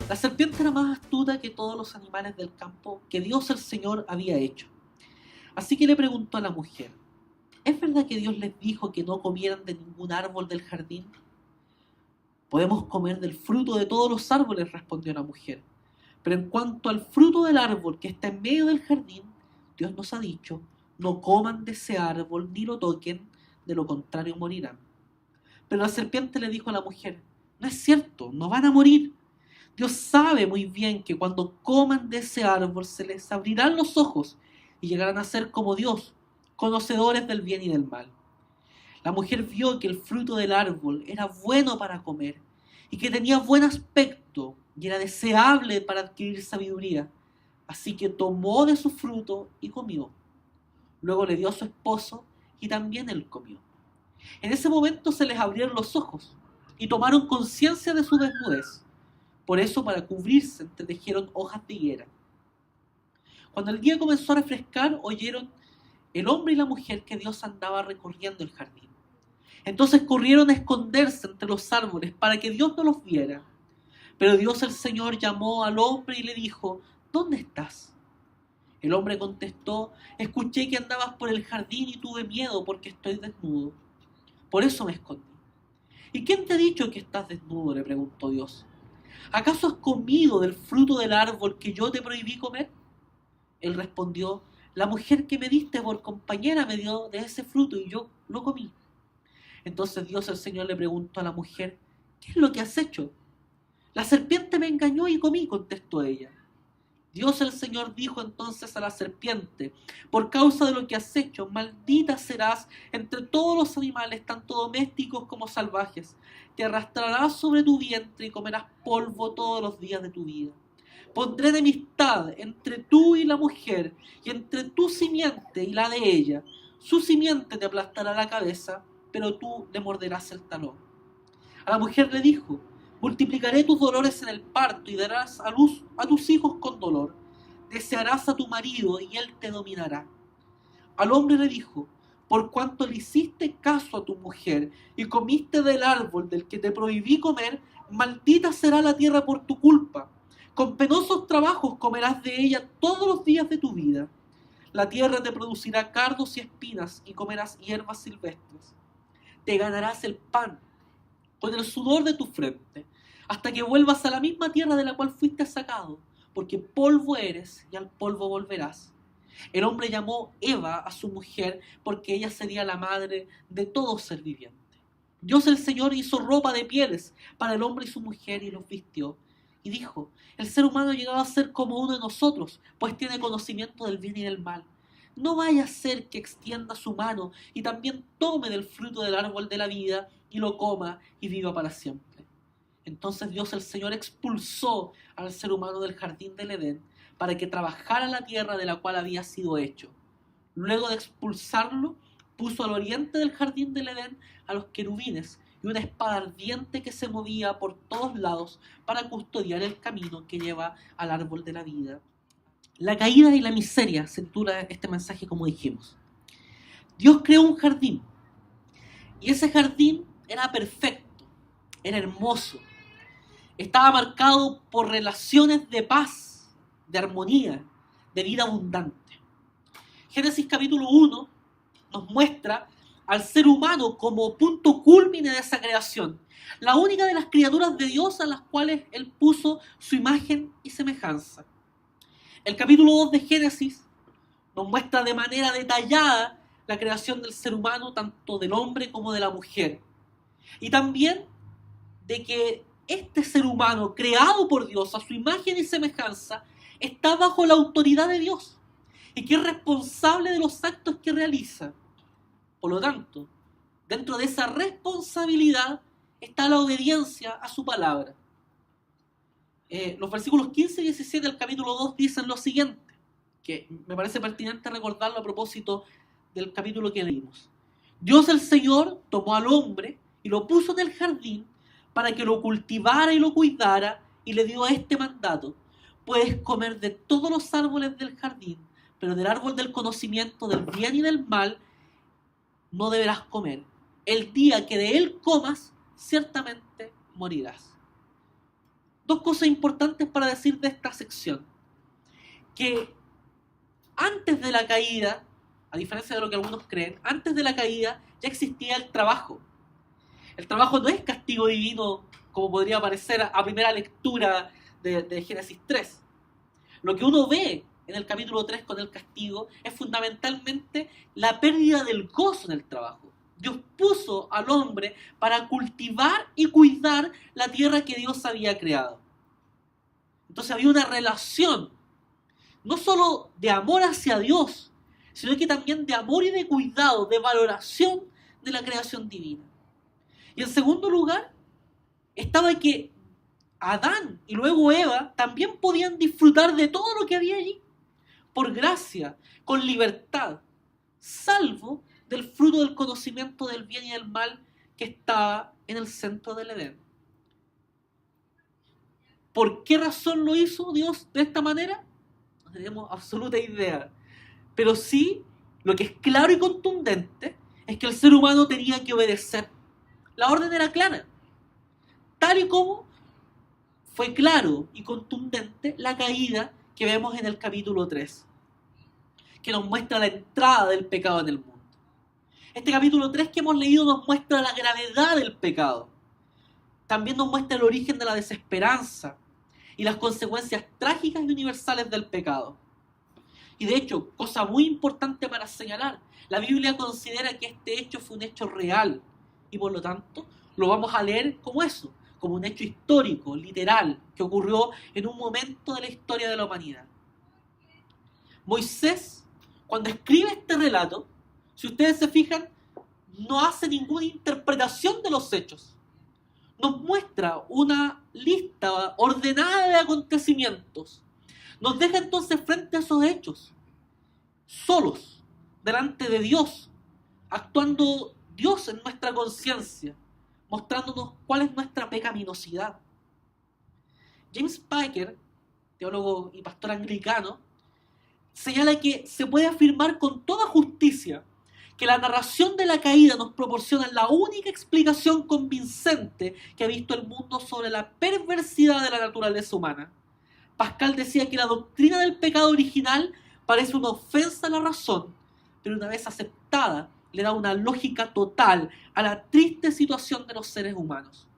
La serpiente era más astuta que todos los animales del campo que Dios el Señor había hecho. Así que le preguntó a la mujer: ¿es verdad que Dios les dijo que no comieran de ningún árbol del jardín? Podemos comer del fruto de todos los árboles, respondió la mujer. Pero en cuanto al fruto del árbol que está en medio del jardín, Dios nos ha dicho: no coman de ese árbol ni lo toquen, de lo contrario morirán. Pero la serpiente le dijo a la mujer: no es cierto, no van a morir. Dios sabe muy bien que cuando coman de ese árbol se les abrirán los ojos y llegarán a ser como Dios, conocedores del bien y del mal. La mujer vio que el fruto del árbol era bueno para comer y que tenía buen aspecto y era deseable para adquirir sabiduría. Así que tomó de su fruto y comió. Luego le dio a su esposo y también él comió. En ese momento se les abrieron los ojos y tomaron conciencia de su desnudez. Por eso, para cubrirse, entretejieron hojas de higuera. Cuando el día comenzó a refrescar, oyeron el hombre y la mujer que Dios andaba recorriendo el jardín. Entonces corrieron a esconderse entre los árboles para que Dios no los viera. Pero Dios el Señor llamó al hombre y le dijo: ¿dónde estás? El hombre contestó: escuché que andabas por el jardín y tuve miedo porque estoy desnudo. Por eso me escondí. ¿Y quién te ha dicho que estás desnudo?, le preguntó Dios. ¿Acaso has comido del fruto del árbol que yo te prohibí comer? Él respondió: la mujer que me diste por compañera me dio de ese fruto y yo lo comí. Entonces Dios el Señor le preguntó a la mujer: ¿qué es lo que has hecho? La serpiente me engañó y comí, contestó ella. Dios el Señor dijo entonces a la serpiente: por causa de lo que has hecho, maldita serás entre todos los animales, tanto domésticos como salvajes. Te arrastrarás sobre tu vientre y comerás polvo todos los días de tu vida. Pondré enemistad entre tú y la mujer, y entre tu simiente y la de ella. Su simiente te aplastará la cabeza, pero tú le morderás el talón. A la mujer le dijo: multiplicaré tus dolores en el parto y darás a luz a tus hijos con dolor. Desearás a tu marido y él te dominará. Al hombre le dijo: por cuanto le hiciste caso a tu mujer y comiste del árbol del que te prohibí comer, maldita será la tierra por tu culpa. Con penosos trabajos comerás de ella todos los días de tu vida. La tierra te producirá cardos y espinas y comerás hierbas silvestres. Te ganarás el pan con el sudor de tu frente, hasta que vuelvas a la misma tierra de la cual fuiste sacado, porque polvo eres y al polvo volverás. El hombre llamó Eva a su mujer porque ella sería la madre de todo ser viviente. Dios el Señor hizo ropa de pieles para el hombre y su mujer y los vistió. Y dijo: el ser humano ha llegado a ser como uno de nosotros, pues tiene conocimiento del bien y del mal. No vaya a ser que extienda su mano y también tome del fruto del árbol de la vida y lo coma y viva para siempre. Entonces Dios el Señor expulsó al ser humano del jardín del Edén para que trabajara la tierra de la cual había sido hecho. Luego de expulsarlo, puso al oriente del jardín del Edén a los querubines y una espada ardiente que se movía por todos lados para custodiar el camino que lleva al árbol de la vida. La caída y la miseria se titula este mensaje, como dijimos. Dios creó un jardín y ese jardín era perfecto, era hermoso, estaba marcado por relaciones de paz, de armonía, de vida abundante. Génesis capítulo 1 nos muestra al ser humano como punto cúlmine de esa creación, la única de las criaturas de Dios a las cuales Él puso su imagen y semejanza. El capítulo 2 de Génesis nos muestra de manera detallada la creación del ser humano, tanto del hombre como de la mujer. Y también de que este ser humano, creado por Dios a su imagen y semejanza, está bajo la autoridad de Dios y que es responsable de los actos que realiza. Por lo tanto, dentro de esa responsabilidad está la obediencia a su palabra. Los versículos 15 y 17 del capítulo 2 dicen lo siguiente, que me parece pertinente recordarlo a propósito del capítulo que leímos. Dios el Señor tomó al hombre y lo puso en el jardín para que lo cultivara y lo cuidara, y le dio este mandato: puedes comer de todos los árboles del jardín, pero del árbol del conocimiento del bien y del mal no deberás comer. El día que de él comas, ciertamente morirás. dos cosas importantes para decir de esta sección. Que antes de la caída, a diferencia de lo que algunos creen, antes de la caída ya existía el trabajo. El trabajo no es castigo divino, como podría parecer a primera lectura de Génesis 3. Lo que uno ve en el capítulo 3 con el castigo es fundamentalmente la pérdida del gozo en el trabajo. Dios puso al hombre para cultivar y cuidar la tierra que Dios había creado. Entonces había una relación, no solo de amor hacia Dios, sino que también de amor y de cuidado, de valoración de la creación divina. Y en segundo lugar, estaba que Adán y luego Eva también podían disfrutar de todo lo que había allí, por gracia, con libertad, salvo del fruto del conocimiento del bien y del mal que estaba en el centro del Edén. ¿Por qué razón lo hizo Dios de esta manera? No tenemos absoluta idea. Pero sí, lo que es claro y contundente es que el ser humano tenía que obedecer. La orden era clara. Tal y como fue claro y contundente la caída que vemos en el capítulo 3, que nos muestra la entrada del pecado en el mundo. Este capítulo 3 que hemos leído nos muestra la gravedad del pecado. También nos muestra el origen de la desesperanza y las consecuencias trágicas y universales del pecado. Y de hecho, cosa muy importante para señalar, la Biblia considera que este hecho fue un hecho real y por lo tanto lo vamos a leer como eso, como un hecho histórico, literal, que ocurrió en un momento de la historia de la humanidad. Moisés, cuando escribe este relato, si ustedes se fijan, no hace ninguna interpretación de los hechos. Nos muestra una lista ordenada de acontecimientos. Nos deja entonces frente a esos hechos, solos, delante de Dios, actuando Dios en nuestra conciencia, mostrándonos cuál es nuestra pecaminosidad. James Packer, teólogo y pastor anglicano, señala que se puede afirmar con toda justicia que la narración de la caída nos proporciona la única explicación convincente que ha visto el mundo sobre la perversidad de la naturaleza humana. Pascal decía que la doctrina del pecado original parece una ofensa a la razón, pero una vez aceptada, le da una lógica total a la triste situación de los seres humanos.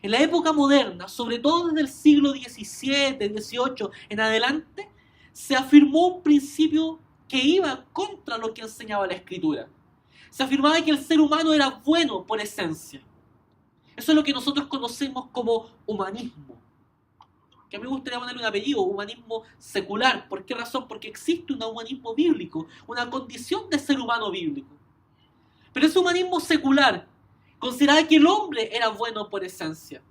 En la época moderna, sobre todo desde el siglo XVII, XVIII en adelante, se afirmó un principio que iba contra lo que enseñaba la Escritura. Se afirmaba que el ser humano era bueno por esencia. Eso es lo que nosotros conocemos como humanismo. Que a mí me gustaría ponerle un apellido, humanismo secular. ¿Por qué razón? Porque existe un humanismo bíblico, una condición de ser humano bíblico. Pero ese humanismo secular consideraba que el hombre era bueno por esencia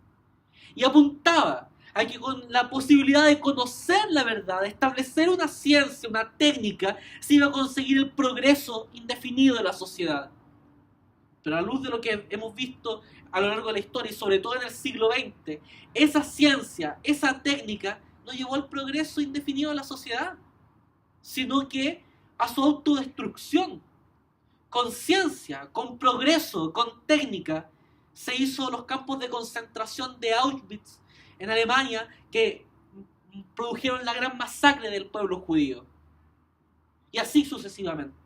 y apuntaba a que con la posibilidad de conocer la verdad, de establecer una ciencia, una técnica, se iba a conseguir el progreso indefinido de la sociedad. Pero a la luz de lo que hemos visto a lo largo de la historia y sobre todo en el siglo XX, esa ciencia, esa técnica no llevó al progreso indefinido de la sociedad, sino que a su autodestrucción. Con ciencia, con progreso, con técnica, se hizo los campos de concentración de Auschwitz en Alemania, que produjeron la gran masacre del pueblo judío. Y así sucesivamente.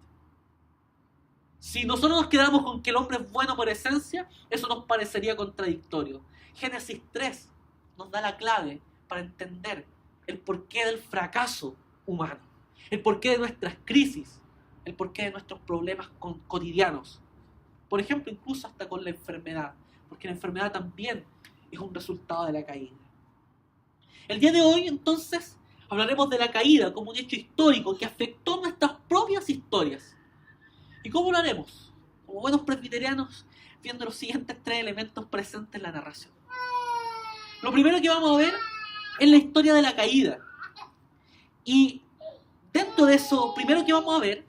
Si nosotros nos quedamos con que el hombre es bueno por esencia, eso nos parecería contradictorio. Génesis 3 nos da la clave para entender el porqué del fracaso humano, el porqué de nuestras crisis, el porqué de nuestros problemas cotidianos. Por ejemplo, incluso hasta con la enfermedad, porque la enfermedad también es un resultado de la caída. El día de hoy, entonces, hablaremos de la caída como un hecho histórico que afectó nuestras propias historias. ¿Y cómo lo haremos? Como buenos presbiterianos, viendo los siguientes tres elementos presentes en la narración. Lo primero que vamos a ver es la historia de la caída. Y dentro de eso, primero que vamos a ver,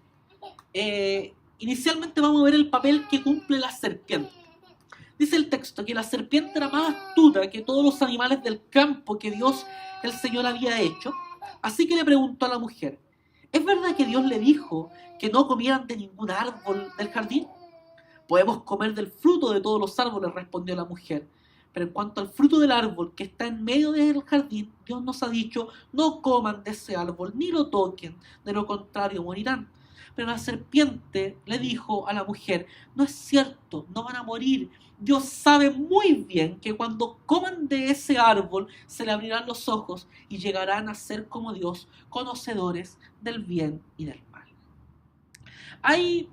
inicialmente vamos a ver el papel que cumple la serpiente. Dice el texto que la serpiente era más astuta que todos los animales del campo que Dios, el Señor, había hecho. Así que le preguntó a la mujer: ¿es verdad que Dios le dijo que no comieran de ningún árbol del jardín? Podemos comer del fruto de todos los árboles, respondió la mujer, Pero en cuanto al fruto del árbol que está en medio del jardín, Dios nos ha dicho, no coman de ese árbol, ni lo toquen, de lo contrario morirán. Pero la serpiente le dijo a la mujer, no es cierto, no van a morir. Dios sabe muy bien que cuando coman de ese árbol se le abrirán los ojos y llegarán a ser como Dios, conocedores del bien y del mal. Hay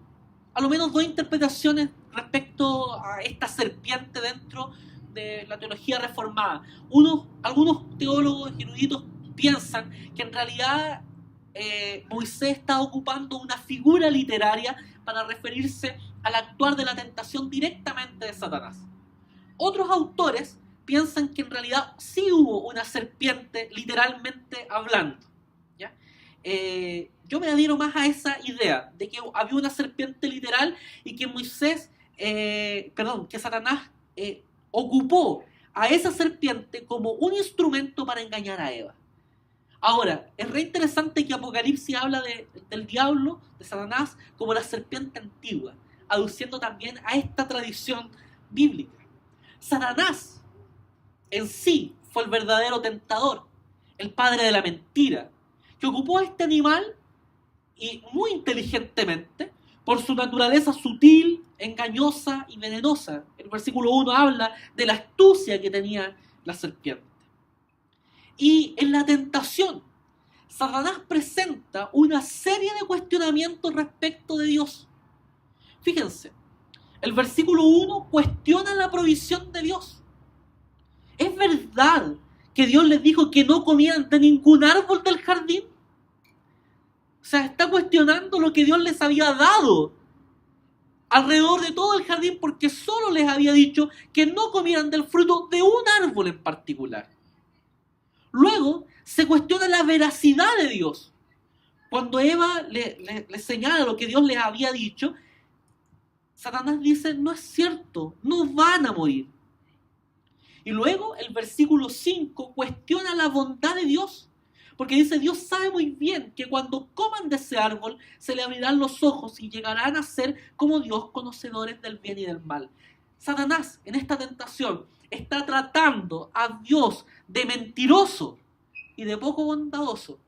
a lo menos dos interpretaciones respecto a esta serpiente dentro de la teología reformada. Algunos teólogos eruditos piensan que en realidad Moisés está ocupando una figura literaria para referirse al actuar de la tentación directamente de Satanás. Otros autores piensan que en realidad sí hubo una serpiente literalmente hablando. ¿Ya? Yo me adhiero más a esa idea de que había una serpiente literal y que que Satanás ocupó a esa serpiente como un instrumento para engañar a Eva. Ahora, es re interesante que Apocalipsis habla del diablo, de Satanás, como la serpiente antigua, aduciendo también a esta tradición bíblica. Satanás en sí fue el verdadero tentador, el padre de la mentira, que ocupó a este animal y muy inteligentemente, por su naturaleza sutil, engañosa y venenosa. El versículo 1 habla de la astucia que tenía la serpiente. Y en la tentación, Satanás presenta una serie de cuestionamientos respecto de Dios. Fíjense, el versículo 1 cuestiona la provisión de Dios. ¿Es verdad que Dios les dijo que no comieran de ningún árbol del jardín? O sea, está cuestionando lo que Dios les había dado alrededor de todo el jardín, porque solo les había dicho que no comieran del fruto de un árbol en particular. Luego se cuestiona la veracidad de Dios. Cuando Eva le señala lo que Dios les había dicho, Satanás dice, no es cierto, no van a morir. Y luego el versículo 5 cuestiona la bondad de Dios, porque dice, Dios sabe muy bien que cuando coman de ese árbol se le abrirán los ojos y llegarán a ser como Dios, conocedores del bien y del mal. Satanás en esta tentación está tratando a Dios de mentiroso y de poco bondadoso,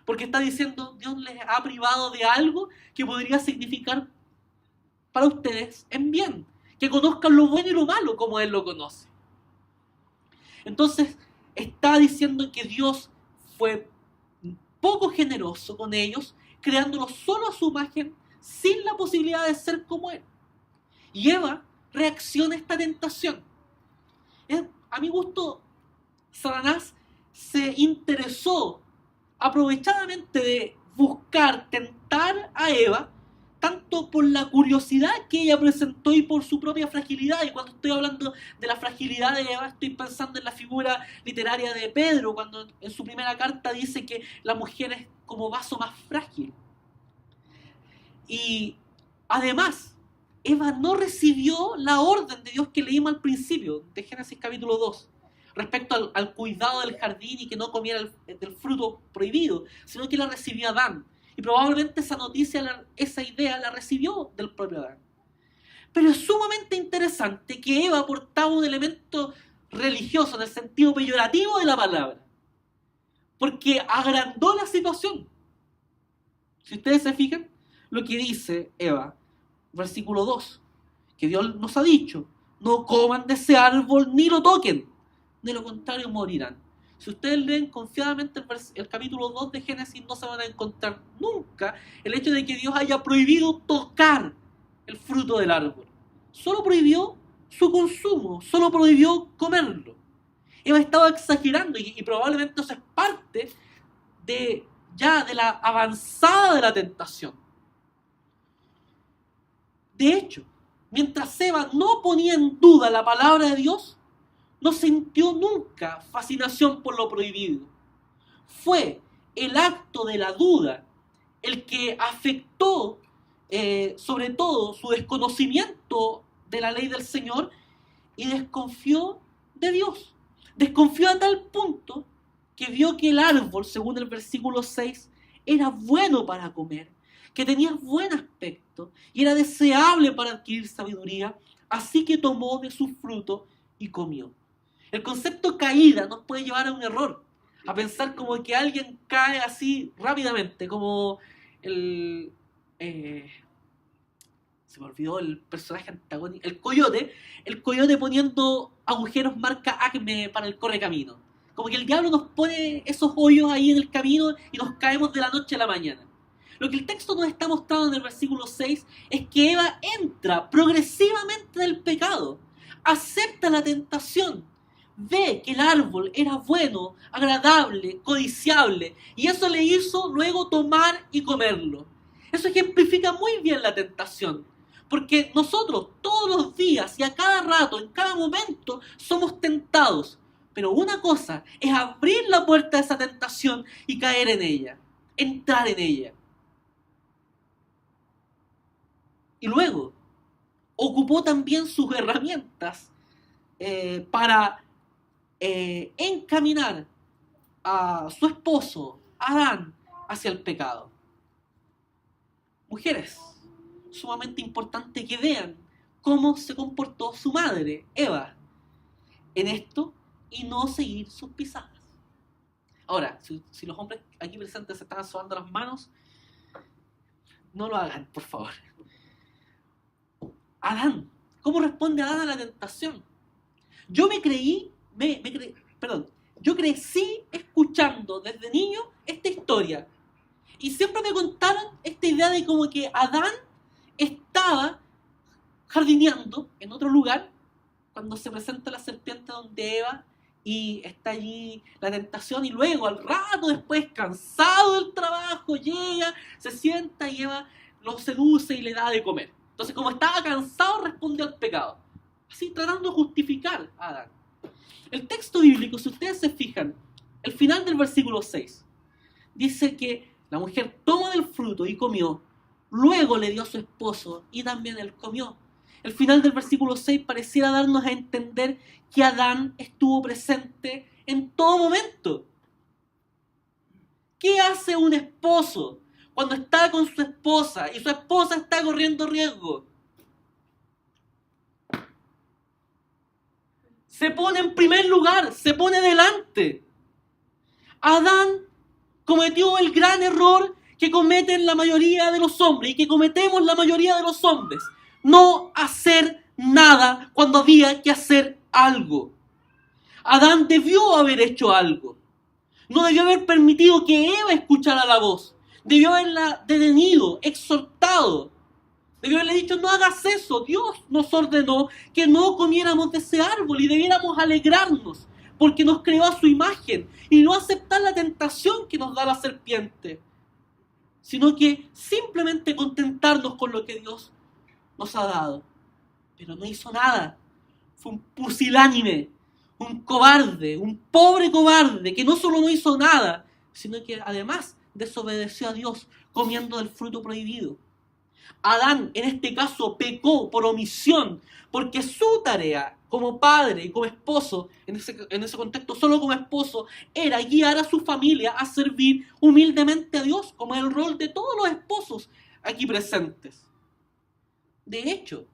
porque está diciendo, Dios les ha privado de algo que podría significar para ustedes en bien, que conozcan lo bueno y lo malo como Él lo conoce. Entonces está diciendo que Dios fue poco generoso con ellos, creándolos solo a su imagen, sin la posibilidad de ser como Él. Y Eva reacciona a esta tentación. A mi gusto, Satanás se interesó aprovechadamente de buscar tentar a Eva, tanto por la curiosidad que ella presentó y por su propia fragilidad. Y cuando estoy hablando de la fragilidad de Eva, estoy pensando en la figura literaria de Pedro, cuando en su primera carta dice que la mujer es como vaso más frágil. Y además, Eva no recibió la orden de Dios que leímos al principio, de Génesis capítulo 2, respecto al cuidado del jardín y que no comiera del fruto prohibido, sino que la recibió Adán. Y probablemente esa noticia, esa idea la recibió del propio Adán. Pero es sumamente interesante que Eva aportaba un elemento religioso en el sentido peyorativo de la palabra, porque agrandó la situación. Si ustedes se fijan, lo que dice Eva, versículo 2, que Dios nos ha dicho, no coman de ese árbol ni lo toquen, de lo contrario morirán. Si ustedes leen confiadamente el capítulo 2 de Génesis, no se van a encontrar nunca el hecho de que Dios haya prohibido tocar el fruto del árbol. Solo prohibió su consumo, solo prohibió comerlo. Eva estaba exagerando y probablemente eso es parte de la avanzada de la tentación. De hecho, mientras Eva no ponía en duda la palabra de Dios, no sintió nunca fascinación por lo prohibido. Fue el acto de la duda el que afectó sobre todo su desconocimiento de la ley del Señor y desconfió de Dios. Desconfió a tal punto que vio que el árbol, según el versículo 6, era bueno para comer, que tenía buen aspecto y era deseable para adquirir sabiduría, así que tomó de su fruto y comió. El concepto caída nos puede llevar a un error, a pensar como que alguien cae así rápidamente, como el... se me olvidó el personaje antagónico, el coyote poniendo agujeros marca Acme para el correcamino. Como que el diablo nos pone esos hoyos ahí en el camino y nos caemos de la noche a la mañana. Lo que el texto nos está mostrando en el versículo 6 es que Eva entra progresivamente en el pecado, acepta la tentación, ve que el árbol era bueno, agradable, codiciable, y eso le hizo luego tomar y comerlo. Eso ejemplifica muy bien la tentación, porque nosotros todos los días y a cada rato, en cada momento, somos tentados. Pero una cosa es abrir la puerta de esa tentación y caer en ella, entrar en ella. Y luego, ocupó también sus herramientas para encaminar a su esposo, Adán, hacia el pecado. Mujeres, sumamente importante que vean cómo se comportó su madre, Eva, en esto y no seguir sus pisadas. Ahora, si los hombres aquí presentes se están sobando las manos, no lo hagan, por favor. Adán, ¿cómo responde Adán a la tentación? Yo yo crecí escuchando desde niño esta historia. Y siempre me contaron esta idea de como que Adán estaba jardineando en otro lugar cuando se presenta la serpiente donde Eva y está allí la tentación y luego al rato después, cansado del trabajo, llega, se sienta y Eva lo seduce y le da de comer. Entonces, como estaba cansado, respondió al pecado. Así tratando de justificar a Adán. El texto bíblico, si ustedes se fijan, el final del versículo 6, dice que la mujer tomó del fruto y comió, luego le dio a su esposo y también él comió. El final del versículo 6 pareciera darnos a entender que Adán estuvo presente en todo momento. ¿Qué hace un esposo cuando está con su esposa y su esposa está corriendo riesgo? Se pone en primer lugar, se pone delante. Adán cometió el gran error que cometen la mayoría de los hombres y que cometemos la mayoría de los hombres. No hacer nada cuando había que hacer algo. Adán debió haber hecho algo. No debió haber permitido que Eva escuchara la voz. Debió haberla detenido, exhortado. Debió haberle dicho, no hagas eso. Dios nos ordenó que no comiéramos de ese árbol y debiéramos alegrarnos porque nos creó a su imagen y no aceptar la tentación que nos da la serpiente, sino que simplemente contentarnos con lo que Dios nos ha dado. Pero no hizo nada. Fue un pusilánime, un cobarde, un pobre cobarde que no solo no hizo nada, sino que además desobedeció a Dios comiendo del fruto prohibido. Adán en este caso pecó por omisión, porque su tarea como padre y como esposo, en ese contexto solo como esposo, era guiar a su familia a servir humildemente a Dios, como es el rol de todos los esposos aquí presentes. De hecho,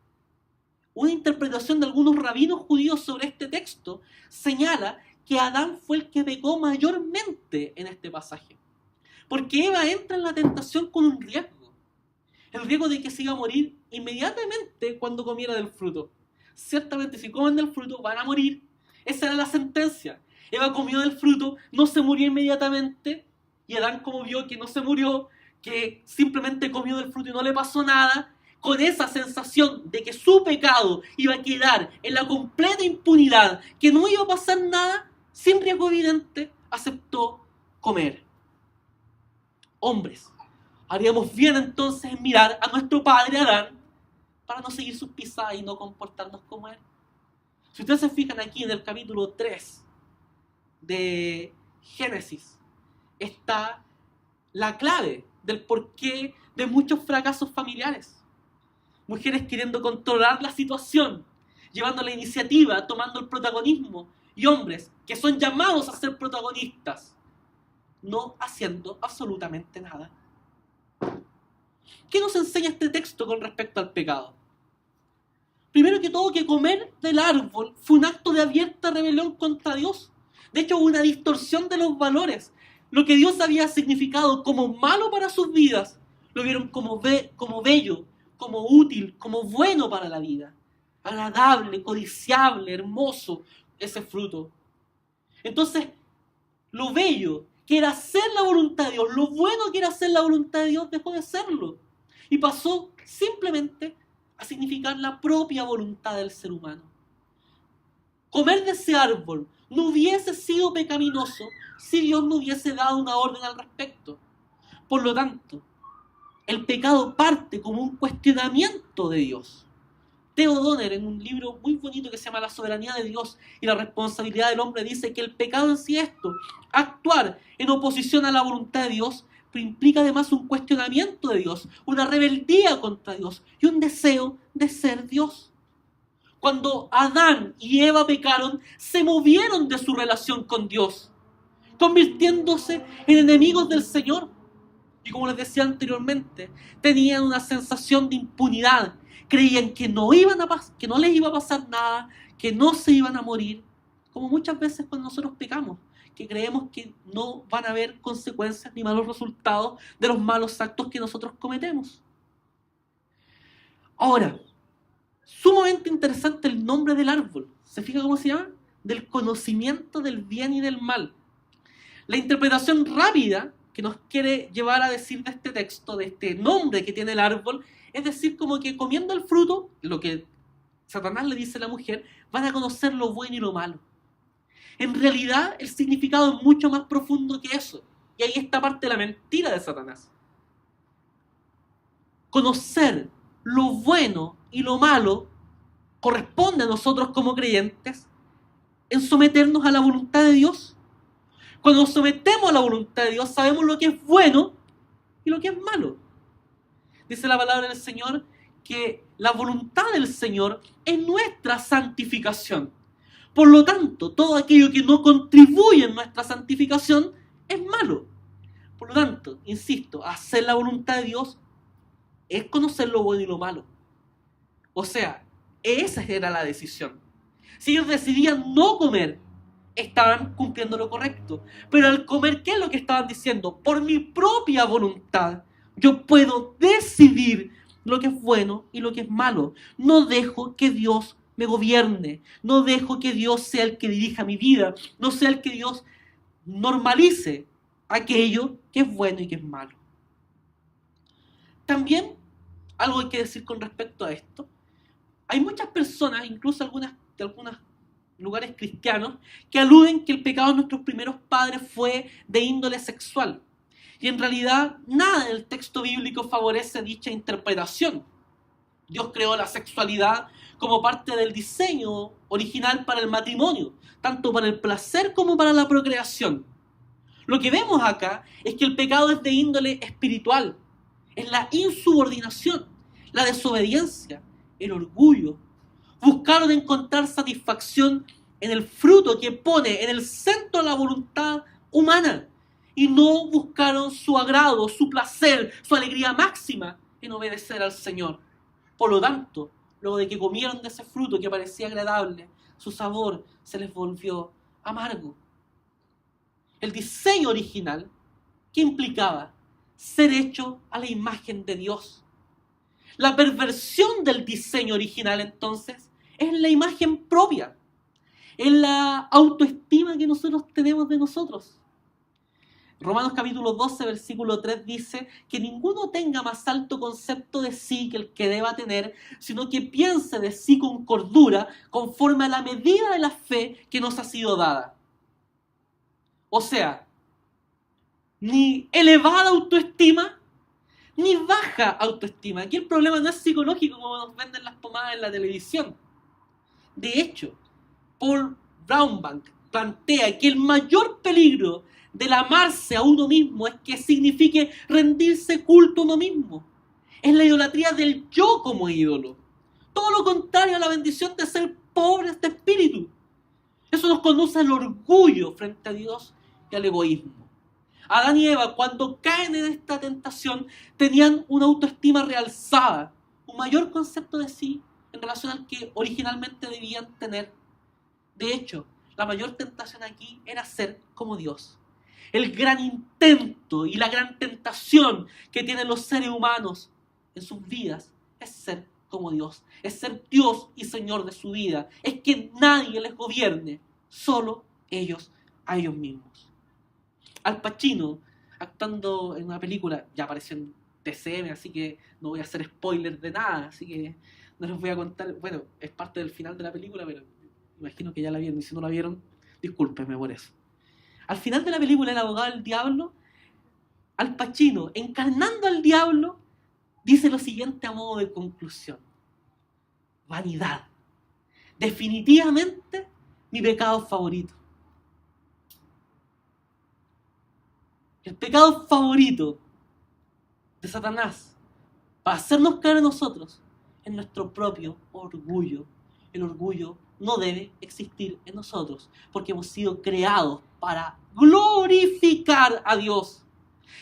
una interpretación de algunos rabinos judíos sobre este texto señala que Adán fue el que pecó mayormente en este pasaje, porque Eva entra en la tentación con un riesgo. El riesgo de que se iba a morir inmediatamente cuando comiera del fruto. Ciertamente, si comen del fruto, van a morir. Esa era la sentencia. Eva comió del fruto, no se murió inmediatamente, y Adán, como vio que no se murió, que simplemente comió del fruto y no le pasó nada, con esa sensación de que su pecado iba a quedar en la completa impunidad, que no iba a pasar nada, sin riesgo evidente, aceptó comer. Hombres, haríamos bien entonces en mirar a nuestro padre Adán para no seguir sus pisadas y no comportarnos como él. Si ustedes se fijan aquí en el capítulo 3 de Génesis, está la clave del porqué de muchos fracasos familiares. Mujeres queriendo controlar la situación, llevando la iniciativa, tomando el protagonismo, y hombres que son llamados a ser protagonistas, no haciendo absolutamente nada. ¿Qué nos enseña este texto con respecto al pecado? Primero que todo, que comer del árbol fue un acto de abierta rebelión contra Dios. De hecho, una distorsión de los valores. Lo que Dios había significado como malo para sus vidas, lo vieron como bello, como útil, como bueno para la vida. Agradable, codiciable, hermoso ese fruto. Entonces, lo bello que era hacer la voluntad de Dios, lo bueno que era hacer la voluntad de Dios, dejó de serlo. Y pasó simplemente a significar la propia voluntad del ser humano. Comer de ese árbol no hubiese sido pecaminoso si Dios no hubiese dado una orden al respecto. Por lo tanto, el pecado parte como un cuestionamiento de Dios. Theo Donner, en un libro muy bonito que se llama La soberanía de Dios y la responsabilidad del hombre, dice que el pecado en sí es esto, actuar en oposición a la voluntad de Dios, pero implica además un cuestionamiento de Dios, una rebeldía contra Dios y un deseo de ser Dios. Cuando Adán y Eva pecaron, se movieron de su relación con Dios, convirtiéndose en enemigos del Señor. Y como les decía anteriormente, tenían una sensación de impunidad. Creían que no les iba a pasar nada, que no se iban a morir. Como muchas veces cuando nosotros pecamos, que creemos que no van a haber consecuencias ni malos resultados de los malos actos que nosotros cometemos. Ahora, sumamente interesante el nombre del árbol. ¿Se fija cómo se llama? Del conocimiento del bien y del mal. La interpretación rápida que nos quiere llevar a decir de este texto, de este nombre que tiene el árbol, es decir, como que comiendo el fruto, lo que Satanás le dice a la mujer, van a conocer lo bueno y lo malo. En realidad, el significado es mucho más profundo que eso. Y ahí está parte de la mentira de Satanás. Conocer lo bueno y lo malo corresponde a nosotros como creyentes en someternos a la voluntad de Dios. Cuando nos sometemos a la voluntad de Dios, sabemos lo que es bueno y lo que es malo. Dice la palabra del Señor que la voluntad del Señor es nuestra santificación. Por lo tanto, todo aquello que no contribuye en nuestra santificación es malo. Por lo tanto, insisto, hacer la voluntad de Dios es conocer lo bueno y lo malo. O sea, esa era la decisión. Si ellos decidían no comer, estaban cumpliendo lo correcto. Pero al comer, ¿qué es lo que estaban diciendo? Por mi propia voluntad, yo puedo decidir lo que es bueno y lo que es malo. No dejo que Dios me gobierne. No dejo que Dios sea el que dirija mi vida. No sea el que Dios normalice aquello que es bueno y que es malo. También, algo hay que decir con respecto a esto. Hay muchas personas, incluso de algunos lugares cristianos, que aluden que el pecado de nuestros primeros padres fue de índole sexual. Y en realidad, nada en el texto bíblico favorece dicha interpretación. Dios creó la sexualidad como parte del diseño original para el matrimonio, tanto para el placer como para la procreación. Lo que vemos acá es que el pecado es de índole espiritual, es la insubordinación, la desobediencia, el orgullo. Buscaron encontrar satisfacción en el fruto que pone en el centro la voluntad humana y no buscaron su agrado, su placer, su alegría máxima en obedecer al Señor. Por lo tanto, luego de que comieron de ese fruto que parecía agradable, su sabor se les volvió amargo. El diseño original, ¿qué implicaba? Ser hecho a la imagen de Dios. La perversión del diseño original, entonces, es la imagen propia, es la autoestima que nosotros tenemos de nosotros. Romanos capítulo 12, versículo 3 dice que ninguno tenga más alto concepto de sí que el que deba tener, sino que piense de sí con cordura, conforme a la medida de la fe que nos ha sido dada. O sea, ni elevada autoestima, ni baja autoestima. Aquí el problema no es psicológico como nos venden las pomadas en la televisión. De hecho, Paul Brownbank plantea que el mayor peligro del amarse a uno mismo es que signifique rendirse culto a uno mismo. Es la idolatría del yo como ídolo. Todo lo contrario a la bendición de ser pobres de espíritu. Eso nos conduce al orgullo frente a Dios y al egoísmo. Adán y Eva, cuando caen en esta tentación, tenían una autoestima realzada, un mayor concepto de sí, en relación al que originalmente debían tener. De hecho, la mayor tentación aquí era ser como Dios. El gran intento y la gran tentación que tienen los seres humanos en sus vidas es ser como Dios, es ser Dios y Señor de su vida, es que nadie les gobierne, solo ellos a ellos mismos. Al Pacino, actuando en una película, ya apareció en TCM, así que no voy a hacer spoiler de nada, así que no les voy a contar, bueno, es parte del final de la película, pero imagino que ya la vieron, y si no la vieron, discúlpenme por eso. Al final de la película, El abogado del diablo, Al Pacino, encarnando al diablo, dice lo siguiente a modo de conclusión: vanidad. Definitivamente mi pecado favorito. El pecado favorito de Satanás para hacernos caer a nosotros es nuestro propio orgullo. El orgullo no debe existir en nosotros porque hemos sido creados para glorificar a Dios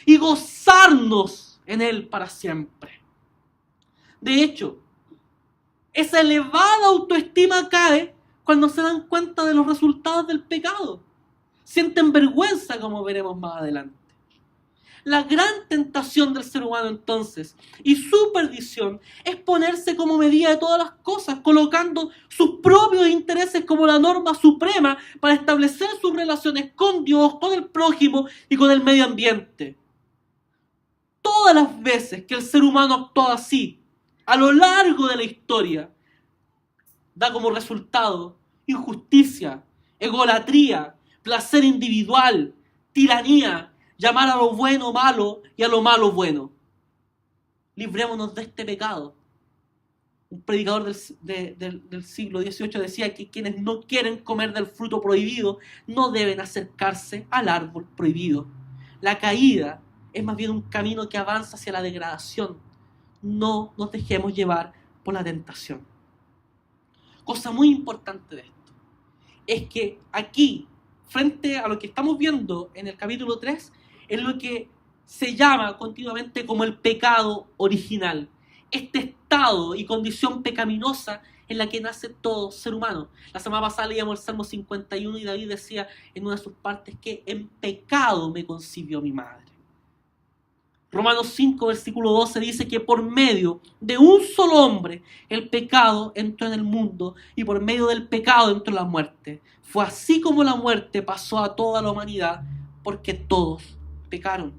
y gozarnos en Él para siempre. De hecho, esa elevada autoestima cae cuando se dan cuenta de los resultados del pecado. Sienten vergüenza, como veremos más adelante. La gran tentación del ser humano entonces y su perdición es ponerse como medida de todas las cosas, colocando sus propios intereses como la norma suprema para establecer sus relaciones con Dios, con el prójimo y con el medio ambiente. Todas las veces que el ser humano actúa así, a lo largo de la historia, da como resultado injusticia, egolatría, placer individual, tiranía, llamar a lo bueno malo y a lo malo bueno. Librémonos de este pecado. Un predicador del siglo XVIII decía que quienes no quieren comer del fruto prohibido no deben acercarse al árbol prohibido. La caída es más bien un camino que avanza hacia la degradación. No nos dejemos llevar por la tentación. Cosa muy importante de esto es que aquí, frente a lo que estamos viendo en el capítulo 3, es lo que se llama continuamente como el pecado original. Este estado y condición pecaminosa en la que nace todo ser humano. La semana pasada leíamos el Salmo 51 y David decía en una de sus partes que en pecado me concibió mi madre. Romanos 5, versículo 12 dice que por medio de un solo hombre el pecado entró en el mundo y por medio del pecado entró la muerte. Fue así como la muerte pasó a toda la humanidad porque todos pecaron.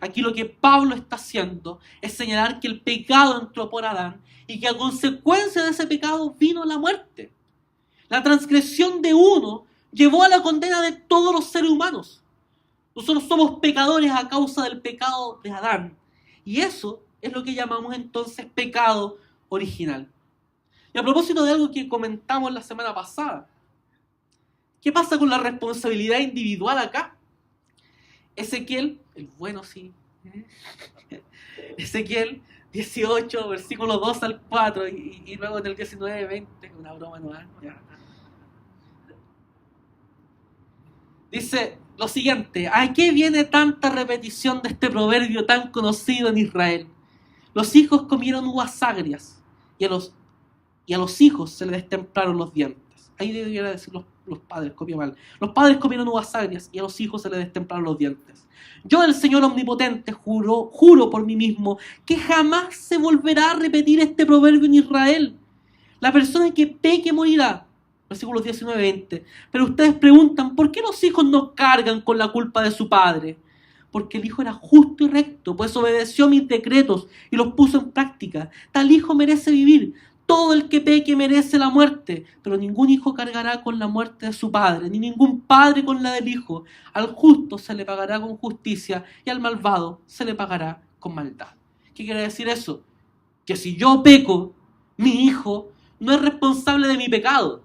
Aquí lo que Pablo está haciendo es señalar que el pecado entró por Adán y que a consecuencia de ese pecado vino la muerte. La transgresión de uno llevó a la condena de todos los seres humanos. Nosotros somos pecadores a causa del pecado de Adán. Y eso es lo que llamamos entonces pecado original. Y a propósito de algo que comentamos la semana pasada, ¿qué pasa con la responsabilidad individual acá? Ezequiel, el bueno sí, Ezequiel 18, versículo 2 al 4 y luego en el 19, 20, una broma nueva. Dice lo siguiente: ¿a qué viene tanta repetición de este proverbio tan conocido en Israel? Los hijos comieron uvas agrias y a los hijos se les destemplaron los dientes. Ahí debería decir los padres, copia mal. Los padres comieron uvas agrias y a los hijos se les destemplaron los dientes. Yo, el Señor Omnipotente, juro por mí mismo que jamás se volverá a repetir este proverbio en Israel. La persona que peque morirá. Versículos 19-20. Pero ustedes preguntan, ¿por qué los hijos no cargan con la culpa de su padre? Porque el hijo era justo y recto, pues obedeció mis decretos y los puso en práctica. Tal hijo merece vivir. Todo el que peque merece la muerte, pero ningún hijo cargará con la muerte de su padre, ni ningún padre con la del hijo. Al justo se le pagará con justicia y al malvado se le pagará con maldad. ¿Qué quiere decir eso? Que si yo peco, mi hijo no es responsable de mi pecado.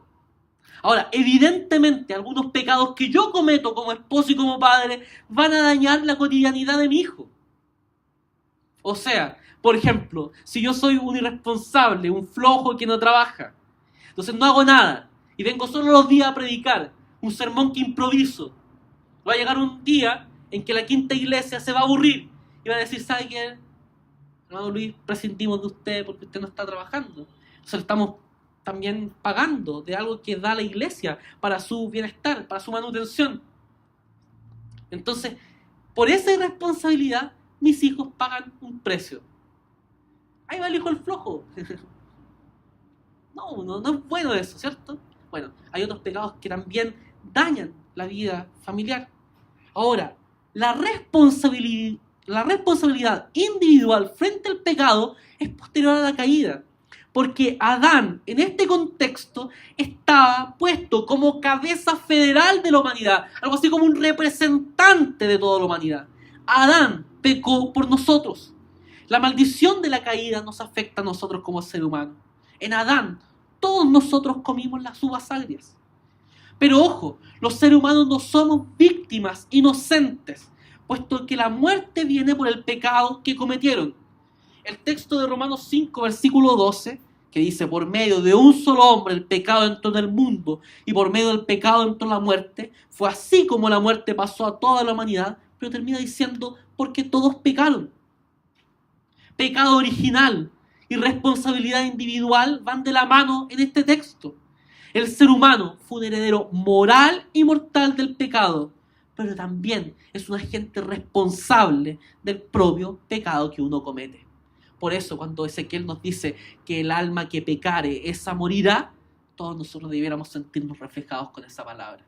Ahora, evidentemente, algunos pecados que yo cometo como esposo y como padre van a dañar la cotidianidad de mi hijo. O sea, por ejemplo, si yo soy un irresponsable, un flojo que no trabaja, entonces no hago nada y vengo solo los días a predicar, un sermón que improviso, va a llegar un día en que la quinta iglesia se va a aburrir y va a decir, ¿sabe qué? Hermano Luis, prescindimos de usted porque usted no está trabajando. O sea, estamos también pagando de algo que da la iglesia para su bienestar, para su manutención. Entonces, por esa irresponsabilidad, mis hijos pagan un precio. Ahí va el hijo el flojo. No es bueno eso, ¿cierto? Bueno, hay otros pecados que también dañan la vida familiar. Ahora, la responsabilidad individual frente al pecado es posterior a la caída. Porque Adán, en este contexto, estaba puesto como cabeza federal de la humanidad, algo así como un representante de toda la humanidad. Adán pecó por nosotros. La maldición de la caída nos afecta a nosotros como ser humano. En Adán, todos nosotros comimos las uvas agrias. Pero ojo, los seres humanos no somos víctimas inocentes, puesto que la muerte viene por el pecado que cometieron. El texto de Romanos 5, versículo 12, que dice, por medio de un solo hombre el pecado entró en el mundo, y por medio del pecado entró la muerte, fue así como la muerte pasó a toda la humanidad, pero termina diciendo, porque todos pecaron. Pecado original y responsabilidad individual van de la mano en este texto. El ser humano fue un heredero moral y mortal del pecado, pero también es un agente responsable del propio pecado que uno comete. Por eso, cuando Ezequiel nos dice que el alma que pecare, esa morirá, todos nosotros debiéramos sentirnos reflejados con esa palabra.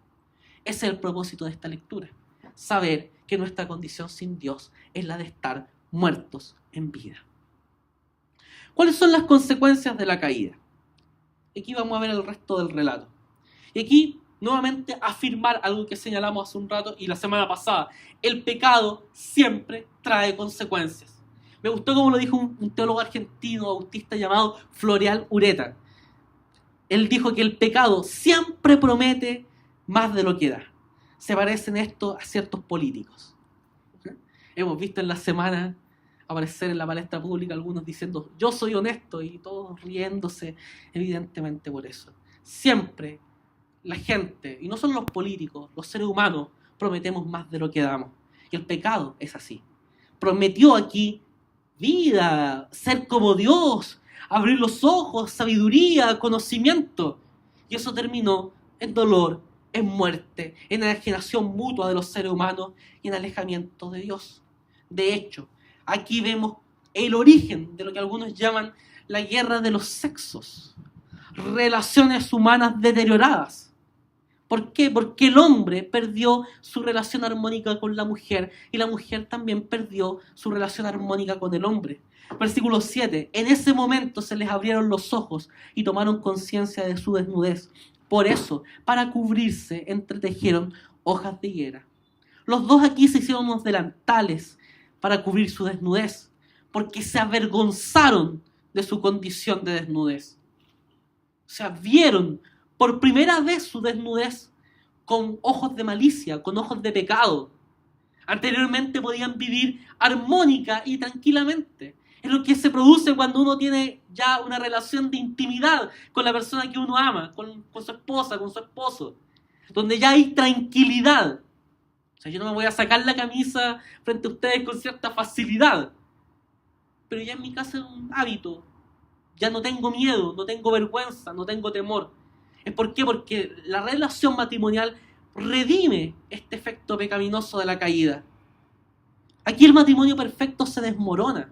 Ese es el propósito de esta lectura. Saber que nuestra condición sin Dios es la de estar muertos en vida. ¿Cuáles son las consecuencias de la caída? Aquí vamos a ver el resto del relato. Y aquí, nuevamente, afirmar algo que señalamos hace un rato y la semana pasada. El pecado siempre trae consecuencias. Me gustó como lo dijo un teólogo argentino autista llamado Floreal Ureta. Él dijo que el pecado siempre promete más de lo que da. Se parecen esto a ciertos políticos. Hemos visto en la semana aparecer en la palestra pública algunos diciendo yo soy honesto y todos riéndose evidentemente por eso. Siempre la gente, y no solo los políticos, los seres humanos, prometemos más de lo que damos. Y el pecado es así. Prometió aquí vida, ser como Dios, abrir los ojos, sabiduría, conocimiento. Y eso terminó en dolor, en muerte, en enajenación mutua de los seres humanos y en alejamiento de Dios. De hecho, aquí vemos el origen de lo que algunos llaman la guerra de los sexos. Relaciones humanas deterioradas. ¿Por qué? Porque el hombre perdió su relación armónica con la mujer y la mujer también perdió su relación armónica con el hombre. Versículo 7. En ese momento se les abrieron los ojos y tomaron conciencia de su desnudez. Por eso, para cubrirse, entretejieron hojas de higuera. Los dos aquí se hicieron unos delantales para cubrir su desnudez, porque se avergonzaron de su condición de desnudez. O sea, vieron por primera vez su desnudez con ojos de malicia, con ojos de pecado. Anteriormente podían vivir armónica y tranquilamente. Es lo que se produce cuando uno tiene ya una relación de intimidad con la persona que uno ama, con su esposa, con su esposo, donde ya hay tranquilidad. O sea, yo no me voy a sacar la camisa frente a ustedes con cierta facilidad, pero ya en mi casa es un hábito. Ya no tengo miedo, no tengo vergüenza, no tengo temor. ¿Es por qué? Porque la relación matrimonial redime este efecto pecaminoso de la caída. Aquí el matrimonio perfecto se desmorona.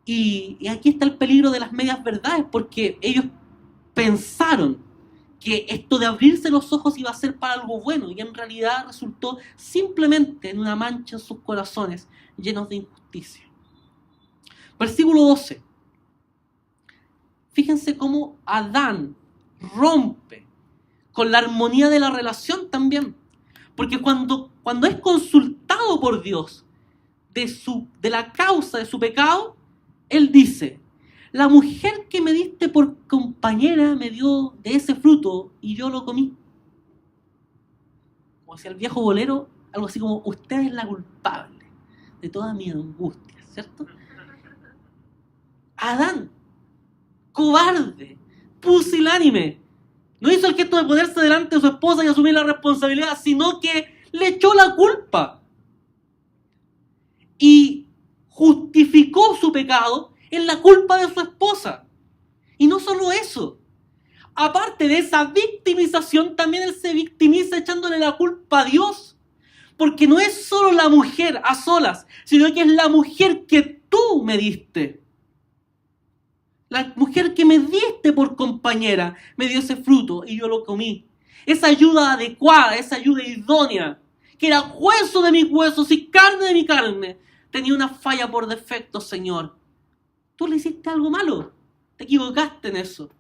Y aquí está el peligro de las medias verdades, porque ellos pensaron que esto de abrirse los ojos iba a ser para algo bueno, y en realidad resultó simplemente en una mancha en sus corazones llenos de injusticia. Versículo 12. Fíjense cómo Adán rompe con la armonía de la relación también. Porque cuando es consultado por Dios de la causa de su pecado, Él dice, la mujer que me diste por compañera me dio de ese fruto y yo lo comí. Como decía el viejo bolero, algo así como, usted es la culpable de toda mi angustia, ¿cierto? Adán, cobarde, pusilánime, no hizo el gesto de ponerse delante de su esposa y asumir la responsabilidad, sino que le echó la culpa y justificó su pecado en la culpa de su esposa. Y no solo eso. Aparte de esa victimización, también él se victimiza echándole la culpa a Dios. Porque no es solo la mujer a solas, sino que es la mujer que tú me diste. La mujer que me diste por compañera me dio ese fruto y yo lo comí. Esa ayuda adecuada, esa ayuda idónea, que era hueso de mis huesos y carne de mi carne, tenía una falla por defecto, Señor. Tú le hiciste algo malo, te equivocaste en eso.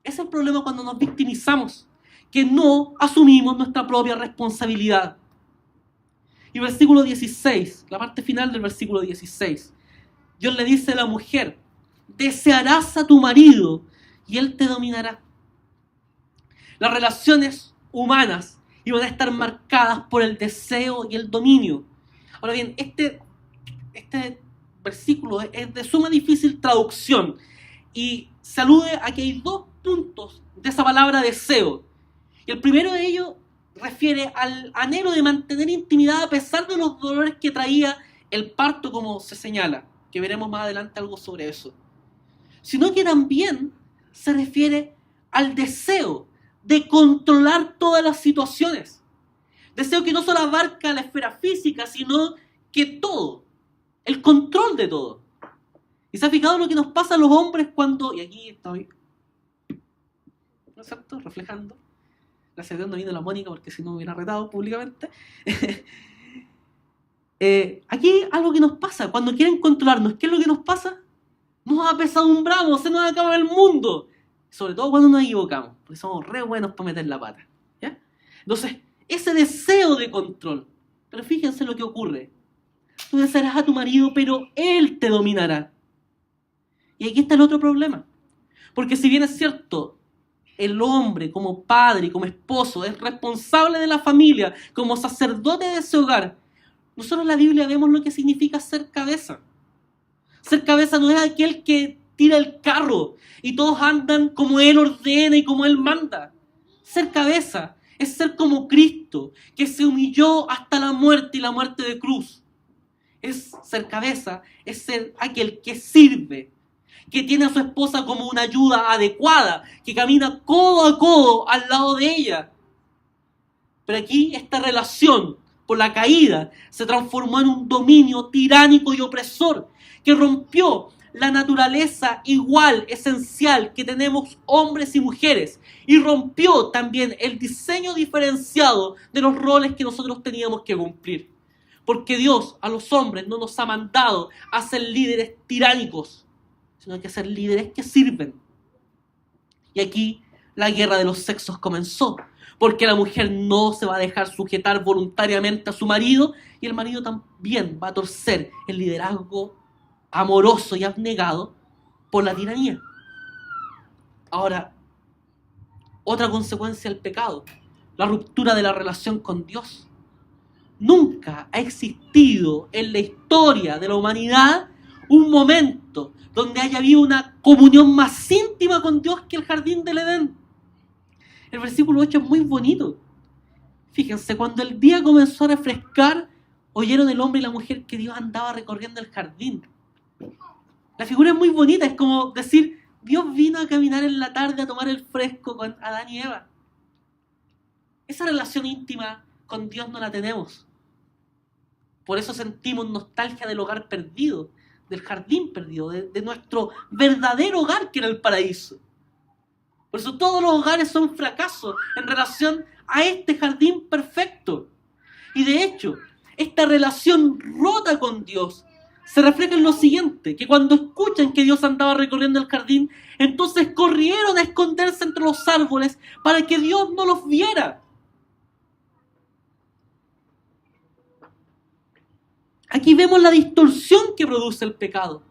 Ese es el problema cuando nos victimizamos, que no asumimos nuestra propia responsabilidad. Y versículo 16, la parte final del versículo 16. Dios le dice a la mujer, desearás a tu marido y él te dominará. Las relaciones humanas iban a estar marcadas por el deseo y el dominio. Ahora bien, este versículo es de suma difícil traducción y se alude a que hay dos puntos de esa palabra deseo. Y el primero de ellos refiere al anhelo de mantener intimidad a pesar de los dolores que traía el parto, como se señala, que veremos más adelante algo sobre eso. Sino que también se refiere al deseo de controlar todas las situaciones. Deseo que no solo abarca la esfera física, sino que todo, el control de todo. ¿Y se ha fijado lo que nos pasa a los hombres cuando, y aquí estoy, ¿no es cierto?, reflejando, gracias a Dios no vino la Mónica porque si no me hubiera retado públicamente. Aquí algo que nos pasa, cuando quieren controlarnos, ¿qué es lo que nos pasa? Nos apesadumbramos, se nos acaba el mundo. Sobre todo cuando nos equivocamos, porque somos re buenos para meter la pata, ¿ya? Entonces, ese deseo de control. Pero fíjense lo que ocurre. Tú desearás a tu marido, pero él te dominará. Y aquí está el otro problema. Porque si bien es cierto, el hombre como padre y como esposo es responsable de la familia, como sacerdote de ese hogar, nosotros en la Biblia vemos lo que significa ser cabeza. Ser cabeza no es aquel que tira el carro y todos andan como él ordena y como él manda. Ser cabeza es ser como Cristo, que se humilló hasta la muerte y la muerte de cruz. Es ser cabeza, es ser aquel que sirve, que tiene a su esposa como una ayuda adecuada, que camina codo a codo al lado de ella. Pero aquí esta relación, por la caída, se transformó en un dominio tiránico y opresor, que rompió la naturaleza igual, esencial, que tenemos hombres y mujeres, y rompió también el diseño diferenciado de los roles que nosotros teníamos que cumplir. Porque Dios a los hombres no nos ha mandado a ser líderes tiránicos, sino que a ser líderes que sirven. Y aquí la guerra de los sexos comenzó, porque la mujer no se va a dejar sujetar voluntariamente a su marido, y el marido también va a torcer el liderazgo amoroso y abnegado por la tiranía. Ahora, otra consecuencia del pecado, la ruptura de la relación con Dios. Nunca ha existido en la historia de la humanidad un momento donde haya habido una comunión más íntima con Dios que el jardín del Edén. El versículo 8 es muy bonito. Fíjense, cuando el día comenzó a refrescar, oyeron el hombre y la mujer que Dios andaba recorriendo el jardín. La figura es muy bonita, es como decir, Dios vino a caminar en la tarde a tomar el fresco con Adán y Eva. Esa relación íntima con Dios no la tenemos. Por eso sentimos nostalgia del hogar perdido, del jardín perdido, de nuestro verdadero hogar que era el paraíso. Por eso todos los hogares son fracasos en relación a este jardín perfecto. Y de hecho, esta relación rota con Dios se refleja en lo siguiente, que cuando escuchan que Dios andaba recorriendo el jardín, entonces corrieron a esconderse entre los árboles para que Dios no los viera. Aquí vemos la distorsión que produce el pecado,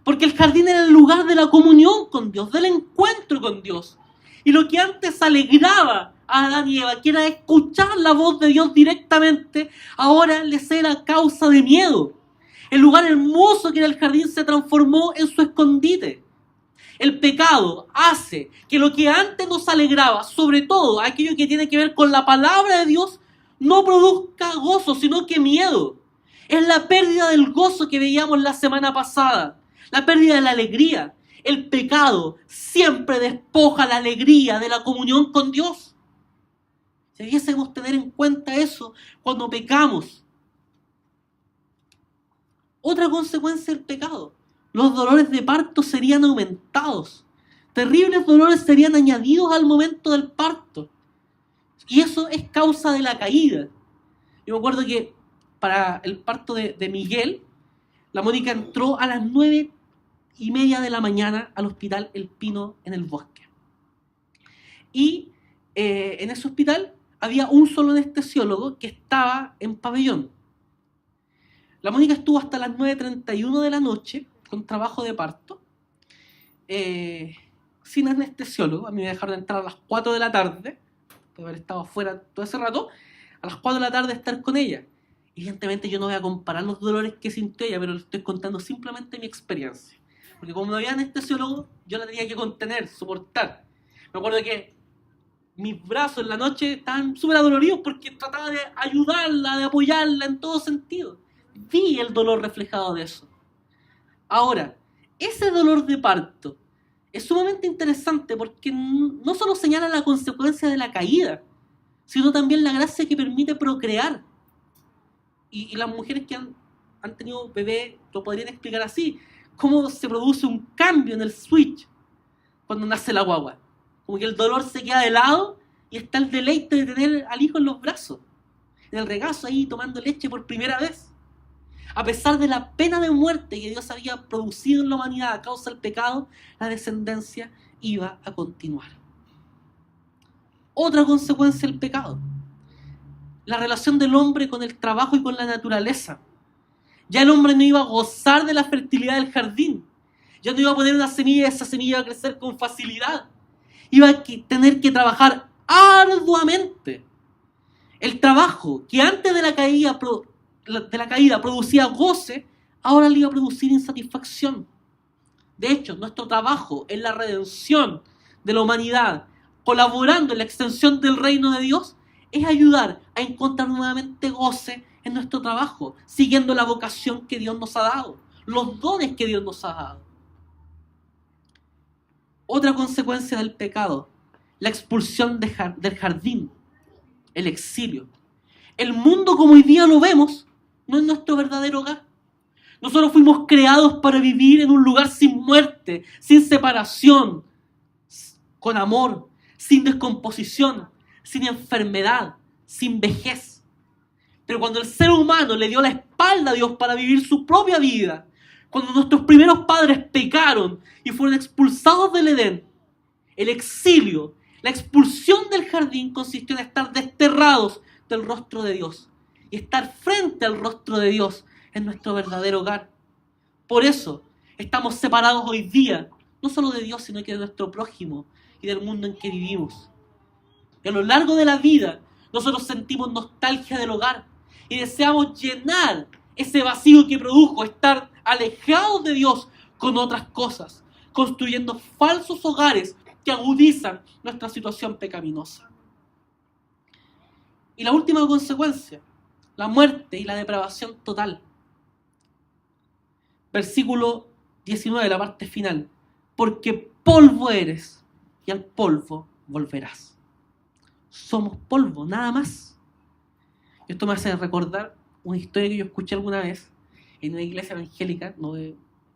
porque el jardín era el lugar de la comunión con Dios, del encuentro con Dios. Y lo que antes alegraba a Adán y Eva, que era escuchar la voz de Dios directamente, ahora les era causa de miedo. El lugar hermoso que era el jardín se transformó en su escondite. El pecado hace que lo que antes nos alegraba, sobre todo aquello que tiene que ver con la palabra de Dios, no produzca gozo, sino que miedo. Es la pérdida del gozo que veíamos la semana pasada, la pérdida de la alegría. El pecado siempre despoja la alegría de la comunión con Dios. Debiésemos tener en cuenta eso cuando pecamos. Otra consecuencia del pecado: los dolores de parto serían aumentados. Terribles dolores serían añadidos al momento del parto. Y eso es causa de la caída. Yo me acuerdo que para el parto de Miguel, la Mónica entró a las 9:30 de la mañana al hospital El Pino en el Bosque. Y en ese hospital había un solo anestesiólogo que estaba en pabellón. La Mónica estuvo hasta las 9:31 de la noche con trabajo de parto, sin anestesiólogo. A mí me dejaron entrar a las 4 de la tarde, por haber estado afuera todo ese rato, a las 4 de la tarde estar con ella. Evidentemente yo no voy a comparar los dolores que sintió ella, pero le estoy contando simplemente mi experiencia. Porque como no había anestesiólogo, yo la tenía que contener, soportar. Me acuerdo que mis brazos en la noche estaban súper adoloridos porque trataba de ayudarla, de apoyarla en todo sentido. Vi el dolor reflejado de eso. Ahora, ese dolor de parto es sumamente interesante porque no solo señala la consecuencia de la caída, sino también la gracia que permite procrear. Y las mujeres que han tenido bebé lo podrían explicar así: cómo se produce un cambio en el switch cuando nace la guagua. Como que el dolor se queda de lado y está el deleite de tener al hijo en los brazos, en el regazo ahí tomando leche por primera vez. A pesar de la pena de muerte que Dios había producido en la humanidad a causa del pecado, la descendencia iba a continuar. Otra consecuencia del pecado: la relación del hombre con el trabajo y con la naturaleza. Ya el hombre no iba a gozar de la fertilidad del jardín. Ya no iba a poner una semilla y esa semilla iba a crecer con facilidad. Iba a tener que trabajar arduamente. El trabajo que antes de la caída producía goce, ahora le iba a producir insatisfacción. De hecho, nuestro trabajo en la redención de la humanidad, colaborando en la extensión del reino de Dios, es ayudar a encontrar nuevamente goce en nuestro trabajo, siguiendo la vocación que Dios nos ha dado, los dones que Dios nos ha dado. Otra consecuencia del pecado: la expulsión del jardín, el exilio. El mundo como hoy día lo vemos no es nuestro verdadero hogar. Nosotros fuimos creados para vivir en un lugar sin muerte, sin separación, con amor, sin descomposición, sin enfermedad, sin vejez. Pero cuando el ser humano le dio la espalda a Dios para vivir su propia vida, cuando nuestros primeros padres pecaron y fueron expulsados del Edén, el exilio, la expulsión del jardín consistió en estar desterrados del rostro de Dios y estar frente al rostro de Dios en nuestro verdadero hogar. Por eso estamos separados hoy día, no solo de Dios, sino que de nuestro prójimo y del mundo en que vivimos. Y a lo largo de la vida, nosotros sentimos nostalgia del hogar y deseamos llenar ese vacío que produjo estar alejados de Dios con otras cosas, construyendo falsos hogares que agudizan nuestra situación pecaminosa. Y la última consecuencia: la muerte y la depravación total. Versículo 19, la parte final: porque polvo eres y al polvo volverás. Somos polvo, nada más. Esto me hace recordar una historia que yo escuché alguna vez en una iglesia evangélica.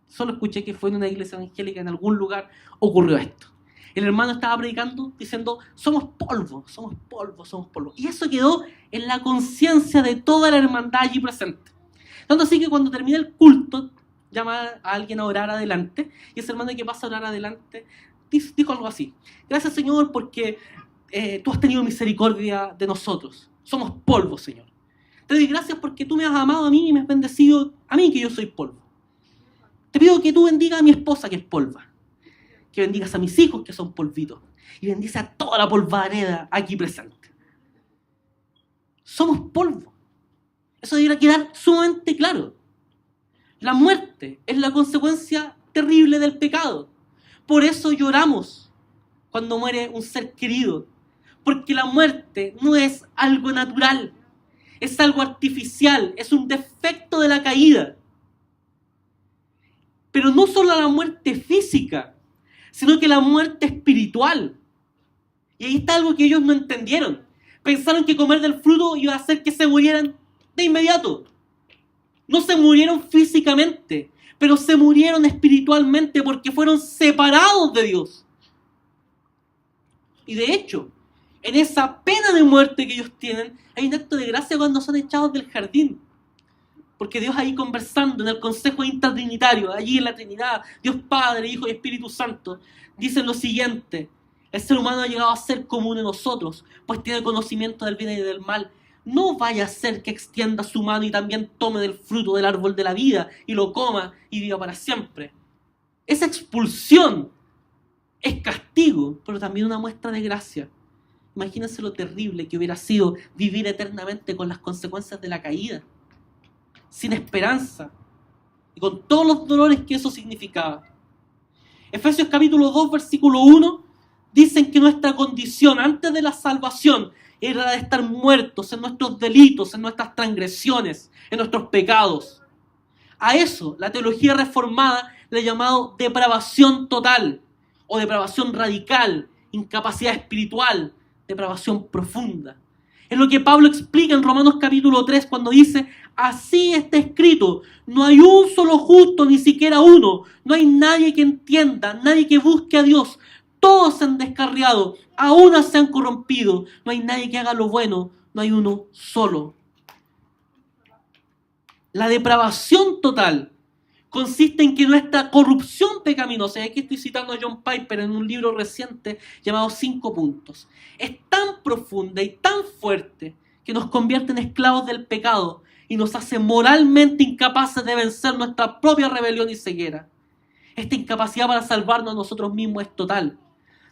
Solo escuché que fue en una iglesia evangélica, en algún lugar ocurrió esto. El hermano estaba predicando diciendo: somos polvo, somos polvo, somos polvo. Y eso quedó en la conciencia de toda la hermandad allí presente. Tanto así que cuando termina el culto, llama a alguien a orar adelante, y ese hermano que pasa a orar adelante dijo algo así: gracias, Señor, porque tú has tenido misericordia de nosotros. Somos polvo, Señor. Te doy gracias porque tú me has amado a mí y me has bendecido a mí, que yo soy polvo. Te pido que tú bendigas a mi esposa, que es polva, que bendigas a mis hijos, que son polvitos, y bendice a toda la polvareda aquí presente. Somos polvo. Eso debería quedar sumamente claro. La muerte es la consecuencia terrible del pecado. Por eso lloramos cuando muere un ser querido, porque la muerte no es algo natural, es algo artificial, es un defecto de la caída. Pero no solo la muerte física, sino que la muerte espiritual. Y ahí está algo que ellos no entendieron. Pensaron que comer del fruto iba a hacer que se murieran de inmediato. No se murieron físicamente, pero se murieron espiritualmente porque fueron separados de Dios. Y de hecho, en esa pena de muerte que ellos tienen, hay un acto de gracia cuando son echados del jardín. Porque Dios ahí conversando en el Consejo Intratrinitario, allí en la Trinidad, Dios Padre, Hijo y Espíritu Santo, dicen lo siguiente: el ser humano ha llegado a ser común en nosotros, pues tiene conocimiento del bien y del mal. No vaya a ser que extienda su mano y también tome del fruto del árbol de la vida y lo coma y viva para siempre. Esa expulsión es castigo, pero también una muestra de gracia. Imagínense lo terrible que hubiera sido vivir eternamente con las consecuencias de la caída, sin esperanza y con todos los dolores que eso significaba. Efesios capítulo 2, versículo 1, dicen que nuestra condición antes de la salvación era de estar muertos en nuestros delitos, en nuestras transgresiones, en nuestros pecados. A eso la teología reformada le ha llamado depravación total o depravación radical, incapacidad espiritual, depravación profunda. Es lo que Pablo explica en Romanos capítulo 3 cuando dice: así está escrito, no hay un solo justo, ni siquiera uno, no hay nadie que entienda, nadie que busque a Dios. Todos se han descarriado, aún se han corrompido, no hay nadie que haga lo bueno, no hay uno solo. La depravación total consiste en que nuestra corrupción pecaminosa, y aquí estoy citando a John Piper en un libro reciente llamado 5 puntos, es tan profunda y tan fuerte que nos convierte en esclavos del pecado y nos hace moralmente incapaces de vencer nuestra propia rebelión y ceguera. Esta incapacidad para salvarnos a nosotros mismos es total.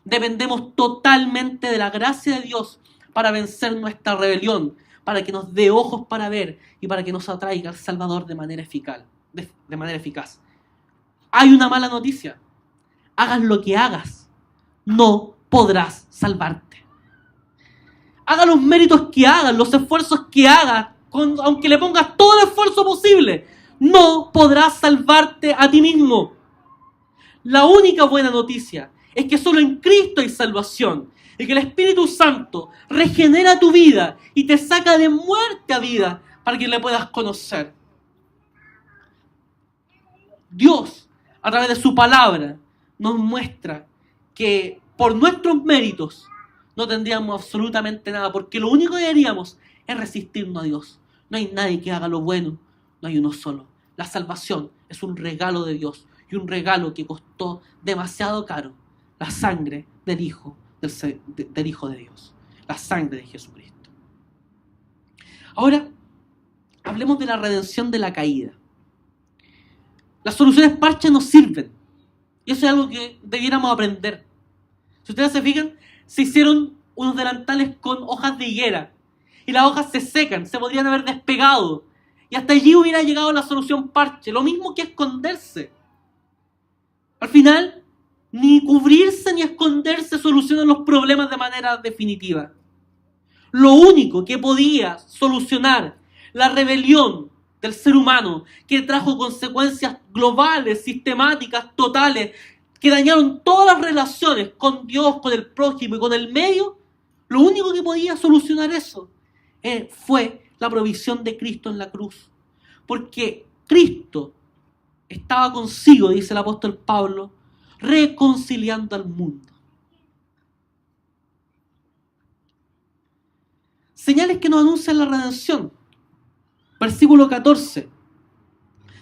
Dependemos totalmente de la gracia de Dios para vencer nuestra rebelión, para que nos dé ojos para ver y para que nos atraiga al Salvador de manera eficaz. Hay una mala noticia: hagas lo que hagas, no podrás salvarte. Haga los méritos que hagas, los esfuerzos que hagas, aunque le pongas todo el esfuerzo posible, no podrás salvarte a ti mismo. La única buena noticia es que solo en Cristo hay salvación, y que el Espíritu Santo regenera tu vida y te saca de muerte a vida para que le puedas conocer. Dios, a través de su palabra, nos muestra que por nuestros méritos no tendríamos absolutamente nada, porque lo único que haríamos es resistirnos a Dios. No hay nadie que haga lo bueno, no hay uno solo. La salvación es un regalo de Dios, y un regalo que costó demasiado caro: la sangre del Hijo de Dios, la sangre de Jesucristo. Ahora, hablemos de la redención de la caída. Las soluciones parche nos sirven, y eso es algo que debiéramos aprender. Si ustedes se fijan, se hicieron unos delantales con hojas de higuera, y las hojas se secan, se podrían haber despegado, y hasta allí hubiera llegado la solución parche. Lo mismo que esconderse. Al final, ni cubrirse ni esconderse solucionan los problemas de manera definitiva. Lo único que podía solucionar la rebelión del ser humano, que trajo consecuencias globales, sistemáticas, totales, que dañaron todas las relaciones con Dios, con el prójimo y con el medio, lo único que podía solucionar eso fue la provisión de Cristo en la cruz. Porque Cristo estaba consigo, dice el apóstol Pablo, reconciliando al mundo. Señales que nos anuncian la redención. Versículo 14.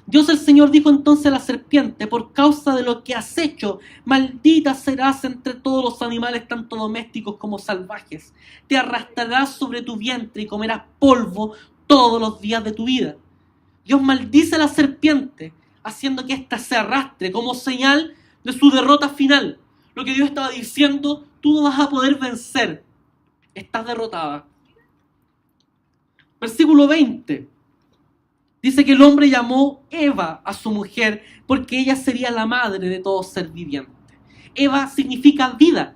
Dios el Señor dijo entonces a la serpiente: por causa de lo que has hecho, maldita serás entre todos los animales, tanto domésticos como salvajes. Te arrastrarás sobre tu vientre y comerás polvo todos los días de tu vida. Dios maldice a la serpiente, haciendo que ésta se arrastre como señal de su derrota final. Lo que Dios estaba diciendo: tú no vas a poder vencer, estás derrotada. Versículo 20. Dice que el hombre llamó Eva a su mujer porque ella sería la madre de todo ser viviente. Eva significa vida.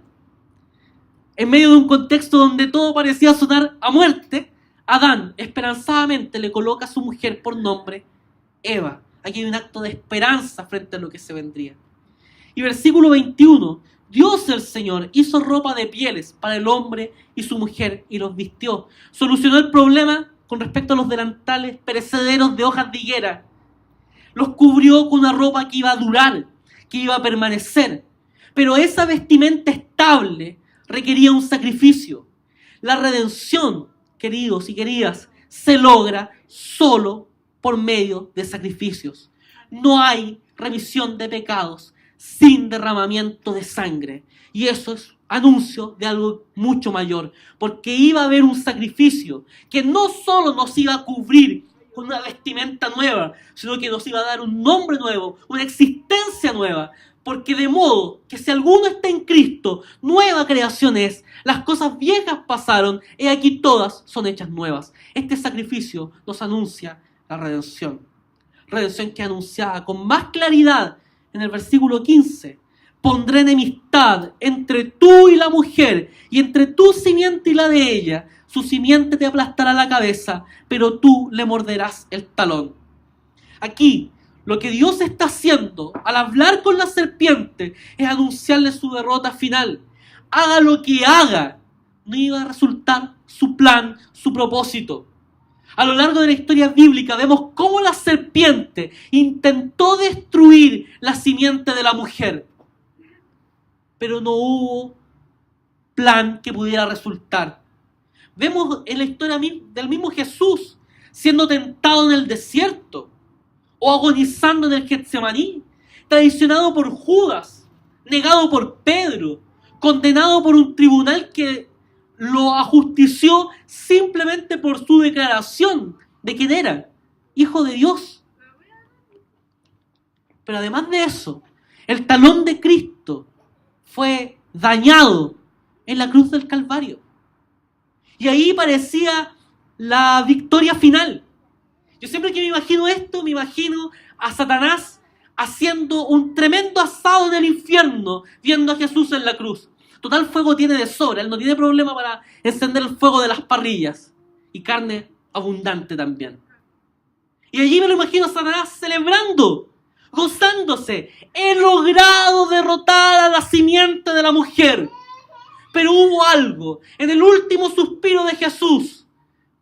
En medio de un contexto donde todo parecía sonar a muerte, Adán esperanzadamente le coloca a su mujer por nombre Eva. Aquí hay un acto de esperanza frente a lo que se vendría. Y versículo 21, Dios el Señor hizo ropa de pieles para el hombre y su mujer y los vistió. Solucionó el problema con respecto a los delantales perecederos de hojas de higuera. Los cubrió con una ropa que iba a durar, que iba a permanecer. Pero esa vestimenta estable requería un sacrificio. La redención, queridos y queridas, se logra solo por medio de sacrificios. No hay remisión de pecados sin derramamiento de sangre. Y eso es anuncio de algo mucho mayor, porque iba a haber un sacrificio que no solo nos iba a cubrir con una vestimenta nueva, sino que nos iba a dar un nombre nuevo, una existencia nueva. Porque de modo que si alguno está en Cristo, nueva creación es. Las cosas viejas pasaron, y aquí todas son hechas nuevas. Este sacrificio nos anuncia la redención. Redención que es anunciada con más claridad en el versículo 15. Pondré enemistad entre tú y la mujer, y entre tu simiente y la de ella. Su simiente te aplastará la cabeza, pero tú le morderás el talón. Aquí, lo que Dios está haciendo al hablar con la serpiente es anunciarle su derrota final. Haga lo que haga, no iba a resultar su plan, su propósito. A lo largo de la historia bíblica vemos cómo la serpiente intentó destruir la simiente de la mujer, pero no hubo plan que pudiera resultar. Vemos en la historia del mismo Jesús siendo tentado en el desierto, o agonizando en el Getsemaní, traicionado por Judas, negado por Pedro, condenado por un tribunal que lo ajustició simplemente por su declaración de quién era, hijo de Dios. Pero además de eso, el talón de Cristo fue dañado en la cruz del Calvario. Y ahí parecía la victoria final. Yo siempre que me imagino esto, me imagino a Satanás haciendo un tremendo asado en el infierno, viendo a Jesús en la cruz. Total, fuego tiene de sobra, él no tiene problema para encender el fuego de las parrillas. Y carne abundante también. Y allí me lo imagino a Satanás celebrando, gozándose. He logrado derrotar a la simiente de la mujer. Pero hubo algo en el último suspiro de Jesús,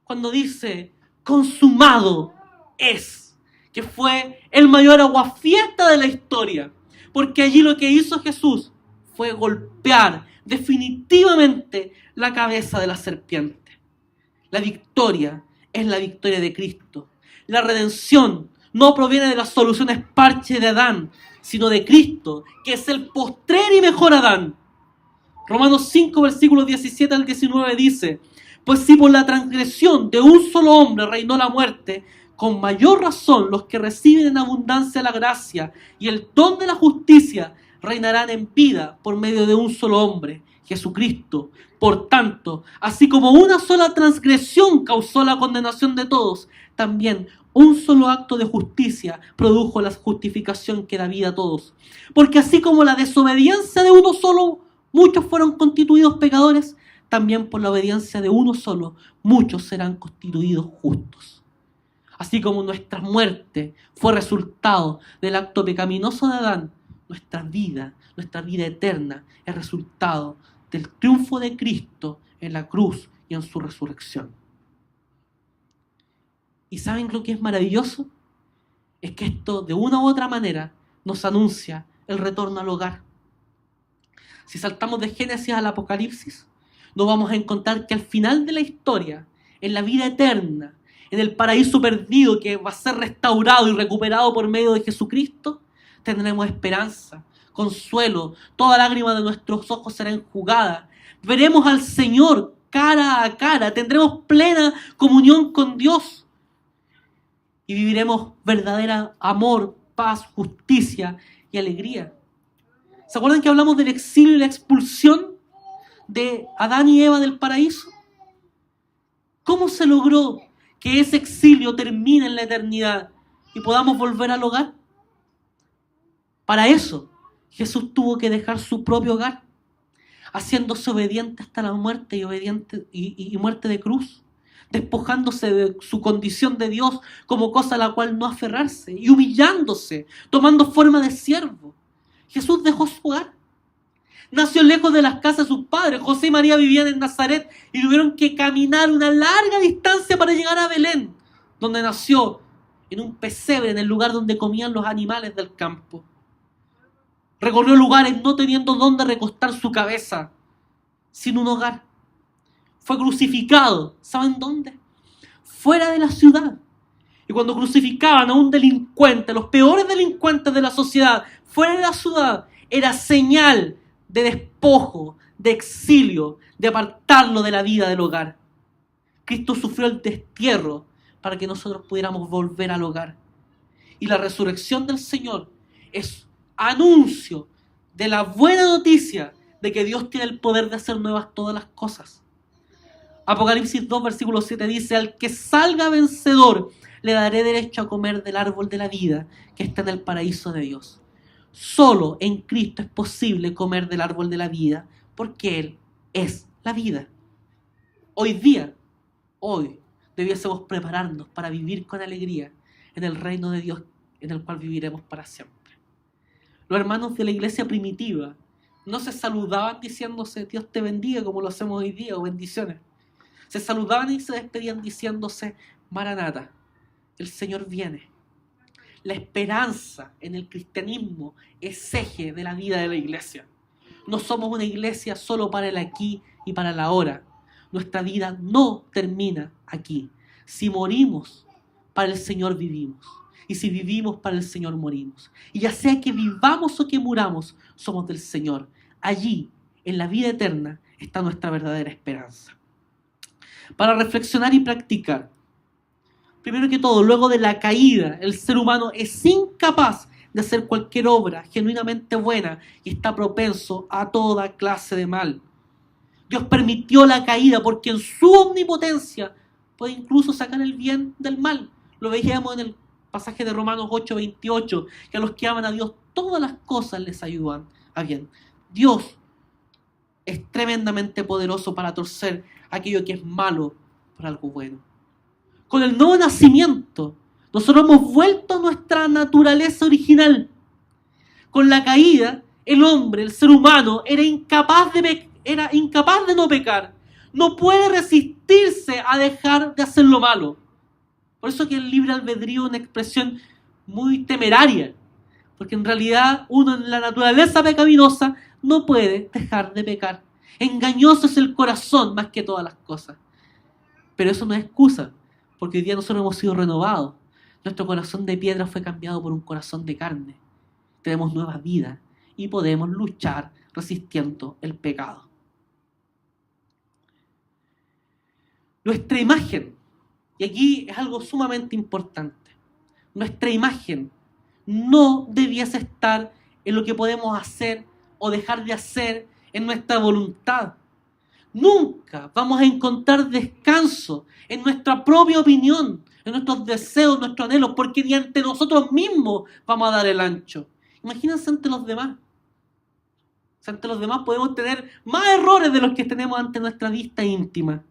cuando dice: consumado es, que fue el mayor aguafiesta de la historia, porque allí lo que hizo Jesús fue golpear definitivamente la cabeza de la serpiente. La victoria es la victoria de Cristo. La redención no proviene de las soluciones parche de Adán, sino de Cristo, que es el postrer y mejor Adán. Romanos 5, versículos 17 al 19 dice: pues si por la transgresión de un solo hombre reinó la muerte, con mayor razón los que reciben en abundancia la gracia y el don de la justicia reinarán en vida por medio de un solo hombre, Jesucristo. Por tanto, así como una sola transgresión causó la condenación de todos, también un solo acto de justicia produjo la justificación que da vida a todos. Porque así como la desobediencia de uno solo, muchos fueron constituidos pecadores, también por la obediencia de uno solo, muchos serán constituidos justos. Así como nuestra muerte fue resultado del acto pecaminoso de Adán, nuestra vida eterna, es resultado del triunfo de Cristo en la cruz y en su resurrección. ¿Y saben lo que es maravilloso? Es que esto, de una u otra manera, nos anuncia el retorno al hogar. Si saltamos de Génesis al Apocalipsis, nos vamos a encontrar que al final de la historia, en la vida eterna, en el paraíso perdido que va a ser restaurado y recuperado por medio de Jesucristo, tendremos esperanza, consuelo, toda lágrima de nuestros ojos será enjugada. Veremos al Señor cara a cara, tendremos plena comunión con Dios y viviremos verdadera amor, paz, justicia y alegría. ¿Se acuerdan que hablamos del exilio y la expulsión de Adán y Eva del paraíso? ¿Cómo se logró que ese exilio termine en la eternidad y podamos volver al hogar? Para eso, Jesús tuvo que dejar su propio hogar, haciéndose obediente hasta la muerte y muerte de cruz, despojándose de su condición de Dios como cosa a la cual no aferrarse y humillándose, tomando forma de siervo. Jesús dejó su hogar. Nació lejos de las casas de sus padres. José y María vivían en Nazaret y tuvieron que caminar una larga distancia para llegar a Belén, donde nació, en un pesebre, en el lugar donde comían los animales del campo. Recorrió lugares no teniendo dónde recostar su cabeza, sin un hogar. Fue crucificado, ¿saben dónde? Fuera de la ciudad. Y cuando crucificaban a un delincuente, los peores delincuentes de la sociedad, fuera de la ciudad, era señal de despojo, de exilio, de apartarlo de la vida del hogar. Cristo sufrió el destierro para que nosotros pudiéramos volver al hogar. Y la resurrección del Señor es anuncio de la buena noticia de que Dios tiene el poder de hacer nuevas todas las cosas. Apocalipsis 2, versículo 7 dice: al que salga vencedor, le daré derecho a comer del árbol de la vida que está en el paraíso de Dios. Solo en Cristo es posible comer del árbol de la vida, porque Él es la vida. Hoy, debiésemos prepararnos para vivir con alegría en el reino de Dios, en el cual viviremos para siempre. Los hermanos de la iglesia primitiva no se saludaban diciéndose Dios te bendiga como lo hacemos hoy día, o bendiciones. Se saludaban y se despedían diciéndose Maranata, el Señor viene. La esperanza en el cristianismo es eje de la vida de la iglesia. No somos una iglesia solo para el aquí y para el ahora. Nuestra vida no termina aquí. Si morimos, para el Señor vivimos. Y si vivimos, para el Señor morimos. Y ya sea que vivamos o que muramos, somos del Señor. Allí, en la vida eterna, está nuestra verdadera esperanza. Para reflexionar y practicar. Primero que todo, luego de la caída, el ser humano es incapaz de hacer cualquier obra genuinamente buena y está propenso a toda clase de mal. Dios permitió la caída porque en su omnipotencia puede incluso sacar el bien del mal. Lo veíamos en el pasaje de Romanos 8:28, que a los que aman a Dios todas las cosas les ayudan a bien. Dios es tremendamente poderoso para torcer aquello que es malo por algo bueno. Con el nuevo nacimiento, nosotros hemos vuelto a nuestra naturaleza original. Con la caída, el hombre, el ser humano, era incapaz de no pecar. No puede resistirse a dejar de hacer lo malo. Por eso que el libre albedrío es una expresión muy temeraria. Porque en realidad uno en la naturaleza pecaminosa no puede dejar de pecar. Engañoso es el corazón más que todas las cosas. Pero eso no es excusa. Porque hoy día nosotros hemos sido renovados. Nuestro corazón de piedra fue cambiado por un corazón de carne. Tenemos nueva vida y podemos luchar resistiendo el pecado. Nuestra imagen, y aquí es algo sumamente importante, nuestra imagen no debiese estar en lo que podemos hacer o dejar de hacer en nuestra voluntad. Nunca vamos a encontrar descanso en nuestra propia opinión, en nuestros deseos, nuestros anhelos, porque ni ante nosotros mismos vamos a dar el ancho. Imagínense ante los demás. O sea, ante los demás podemos tener más errores de los que tenemos ante nuestra vista íntima.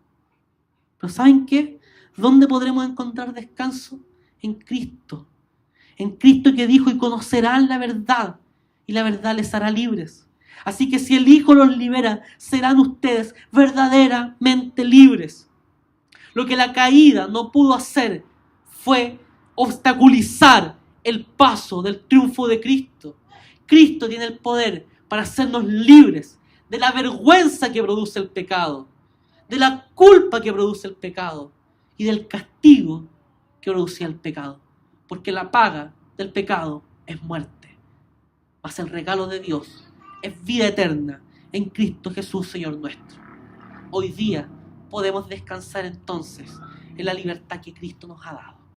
Pero ¿saben qué? ¿Dónde podremos encontrar descanso? En Cristo. En Cristo que dijo: y conocerán la verdad, y la verdad les hará libres. Así que si el Hijo los libera, serán ustedes verdaderamente libres. Lo que la caída no pudo hacer fue obstaculizar el paso del triunfo de Cristo. Cristo tiene el poder para hacernos libres de la vergüenza que produce el pecado, de la culpa que produce el pecado y del castigo que producía el pecado. Porque la paga del pecado es muerte. Mas el regalo de Dios es vida eterna en Cristo Jesús, Señor nuestro. Hoy día podemos descansar entonces en la libertad que Cristo nos ha dado.